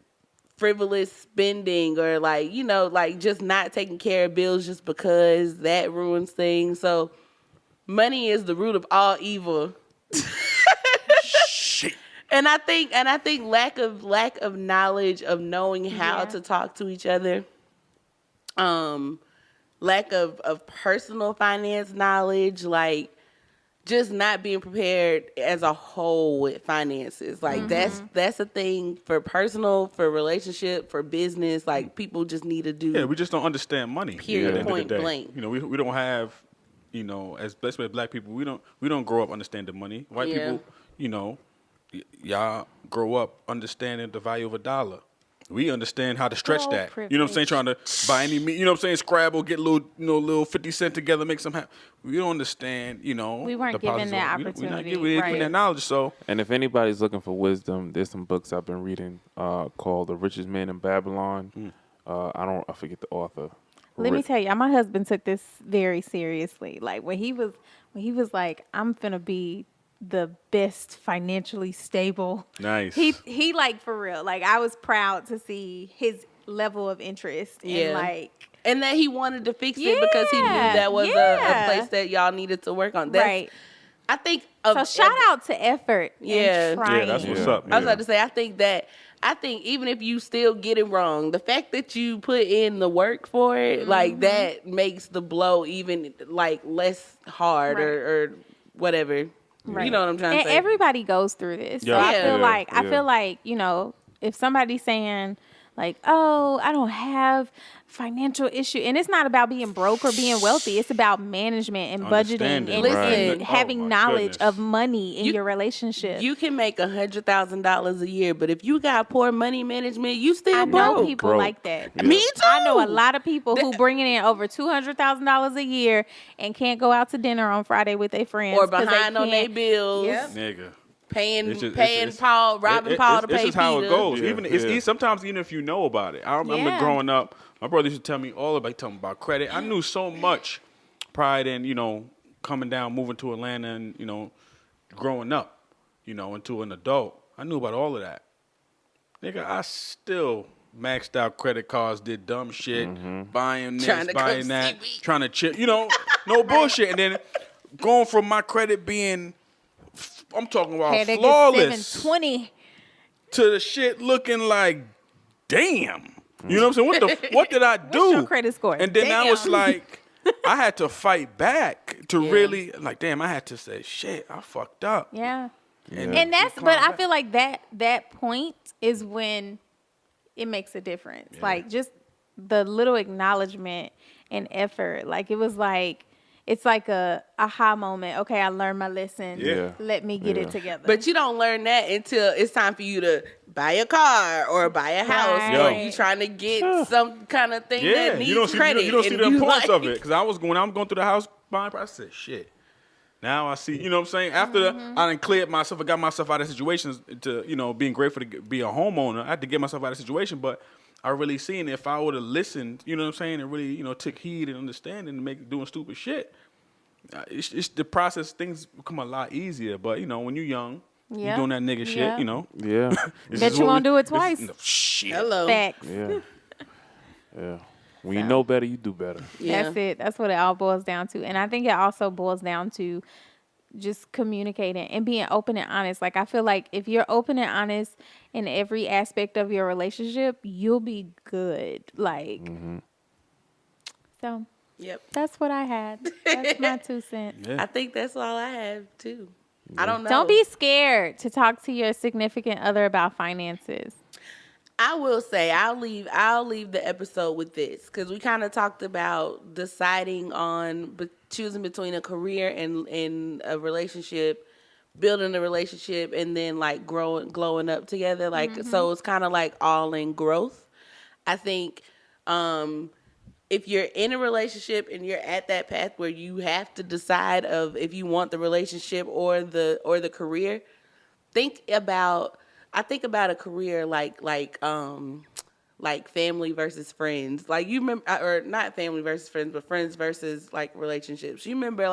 frivolous spending or like, like just not taking care of bills just because that ruins things. So money is the root of all evil. Shit. And I think lack of knowledge of knowing how Yeah. to talk to each other, lack of personal finance knowledge, like just not being prepared as a whole with finances. Like that's a thing for personal, for relationship, for business. Like people just need to do. Yeah, we just don't understand money. Period, At the end of the point day. blank. You know, we don't have, you know, especially as black people, we don't grow up understanding money. White Yeah. people, you know, y'all grow up understanding the value of a dollar. We understand how to stretch Oh, that. You know what I'm saying? Trying to buy any meat. You know what I'm saying? Scrabble, get a little, little 50 cent together, make some. We don't understand. You know, We weren't the given policies that of- we don't- opportunity, We ain't right. given that knowledge. So And if anybody's looking for wisdom, there's some books I've been reading called The Richest Man in Babylon. I forget the author. Let me tell you, my husband took this very seriously. Like when he was like, I'm finna be the best financially stable. nice. He like for real. Like I was proud to see his level of interest Yeah. and like And that he wanted to fix it because he knew Yeah, that was a yeah. place that y'all needed to work on. That's, right. I think. So shout out to effort. Yeah. and trying. Yeah, that's what's Yeah. up. I was about to say, I think even if you still get it wrong, the fact that you put in the work for it, like that makes the blow even like less hard Right. or whatever. Right. You know what I'm trying And to say? everybody goes through this. So Yeah. I feel Yeah. like I Yeah. feel like, you know, if somebody's saying like, "Oh, I don't have financial issue," and it's not about being broke or being wealthy. It's about management and budgeting Understanding, and, Listen. and Oh, having my knowledge goodness. of money in You- your relationship. You can make $100,000 a year, but if you got poor money management, you still I know broke. people Broke. like that. Yeah. Me too. I know a lot of people who bringing in over $200,000 a year and can't go out to dinner on Friday with their friends Or 'cause they behind on their can't- bills, Yep. Nigga. paying It's just- paying it's- Paul, robbing Paul to pay This is how Peter. it goes. Yeah, Even it's yeah. sometimes even if you know about it. I remember Yeah. growing up, my brother used to tell me all about talking about credit. I knew so much prior than, you know, coming down, moving to Atlanta and, you know, growing up, you know, into an adult. I knew about all of that. Nigga, I still maxed out credit cards, did dumb shit, buying this, Trying to come buying see that, me. trying to chill, you know, no bullshit. And then going from my credit being, I'm talking about Had to get flawless, 720. to the shit looking like, damn. You know what I'm saying? What did I do? your credit score? And then I was Damn. like, I had to fight back to really, like, damn, I had to say, shit, I fucked up. Yeah. And, And that's, calm but I back. feel like that point is when it makes a difference. Like just the little acknowledgement and effort. Like it was like, it's like a aha moment. Okay, I learned my lesson. Yeah. Let me get Yeah. it together. But you don't learn that until it's time for you to buy a car or buy a house, or Right. you trying to get some kind of thing Yeah, that needs you don't see, credit. you don't see and the you importance of like- it. Because I'm going through the house buying, I said, shit. Now I see, you know what I'm saying? After I done cleared myself, I got myself out of situations to, you know, being grateful to be a homeowner. I had to get myself out of the situation, but I really seen if I would have listened, you know what I'm saying, and really, you know, took heed and understanding and doing stupid shit, it's the process, things become a lot easier. But, you know, when you're young, Yeah. you're doing that nigga Yeah. shit, you know. Yeah, This Bet is you what won't do it this- twice. no, shit. Hello. Facts. yeah, yeah. When you know better, you do better. Yeah. That's it. That's what it all boils down to. And I think it also boils down to just communicating and being open and honest. Like I feel like if you're open and honest in every aspect of your relationship, you'll be good. Like so Yep. that's what I had. That's my 2 cents. Yeah. I think that's all I have too. I don't know. Don't be scared to talk to your significant other about finances. I will say I'll leave the episode with this because we kind of talked about deciding on choosing between a career and a relationship, building a relationship, and then like glowing up together. Like so, it's kind of like all in growth. I think if you're in a relationship and you're at that path where you have to decide of if you want the relationship or the career, I think about a career like family versus friends. Like you remember, or not family versus friends, but friends versus like relationships. You remember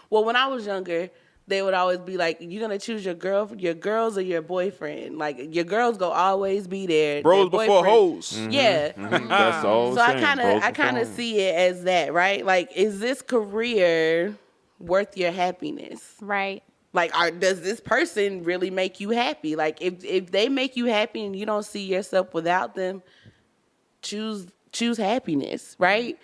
when I was younger, they would always be like, you're going to choose your girls or your boyfriend. Like your girls go always be there. Bros Their before boyfriend- hoes. Yeah. That's all. So I kind of see it as that, right? Like, is this career worth your happiness? Right. Like, does this person really make you happy? Like, if they make you happy and you don't see yourself without them, choose happiness, right?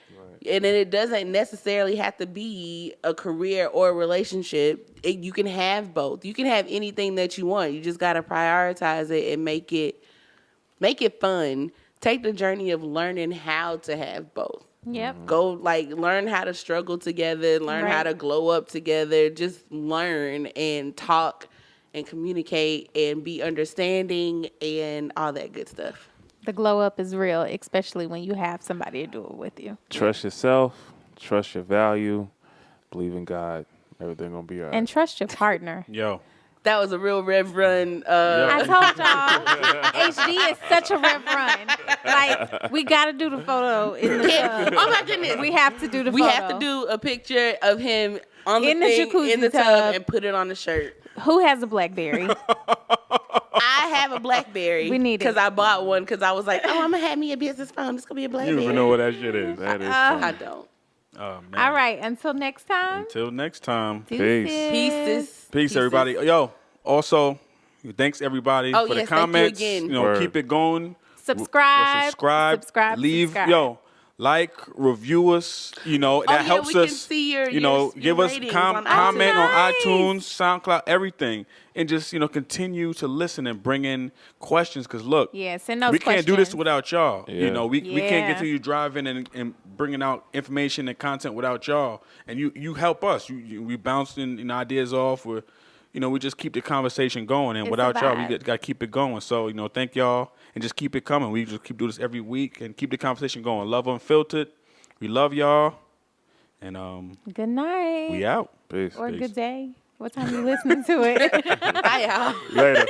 And then it doesn't necessarily have to be a career or a relationship. You can have both. You can have anything that you want. You just got to prioritize it and make it fun. Take the journey of learning how to have both. Yep. Go learn how to struggle together, learn how Right. to glow up together, just learn and talk and communicate and be understanding and all that good stuff. The glow up is real, especially when you have somebody to do it with you. Trust yourself. Trust your value. Believe in God. Everything gonna be all right. And trust your partner. Yo, That was a real Rev Run. I told y'all, HD is such a rev run. Like, we got to do the photo in the tub. Oh my goodness. We have to do the We photo. have to do a picture of him on the In the thing, jacuzzi in the tub. tub and put it on the shirt. Who has a BlackBerry? I have a BlackBerry. We need it. Because I bought one because I was like, oh, I'm going to have me a business phone. It's going to be a You BlackBerry. don't even know what that shit is. That is I funny. don't. oh man. All right. Until next time. Until next time. Deuces. Pieces. Peace, everybody. Yo, also, thanks everybody Oh, for the yes, thank you comments. again. You keep it going. Subscribe. Subscribe. Leave. Subscribe. Yo, like, review us. That helps we us. can see your give us ratings comment iTunes. on iTunes, SoundCloud, everything, and just continue to listen and bring in questions. Because look, Yeah, send those we can't do this questions. without y'all. Yeah. We can't Yeah. continue driving and bringing out information and content without y'all. And you help us. We bouncing ideas off. We just keep the conversation going. And It's without a y'all, we vibe. got to keep it going. So, thank y'all. And just keep it coming. We just keep doing this every week and keep the conversation going. Love Unfiltered. We love y'all. And Good night. we out. Peace. Or Peace. good day. What time you listening to it? Bye, y'all. Later.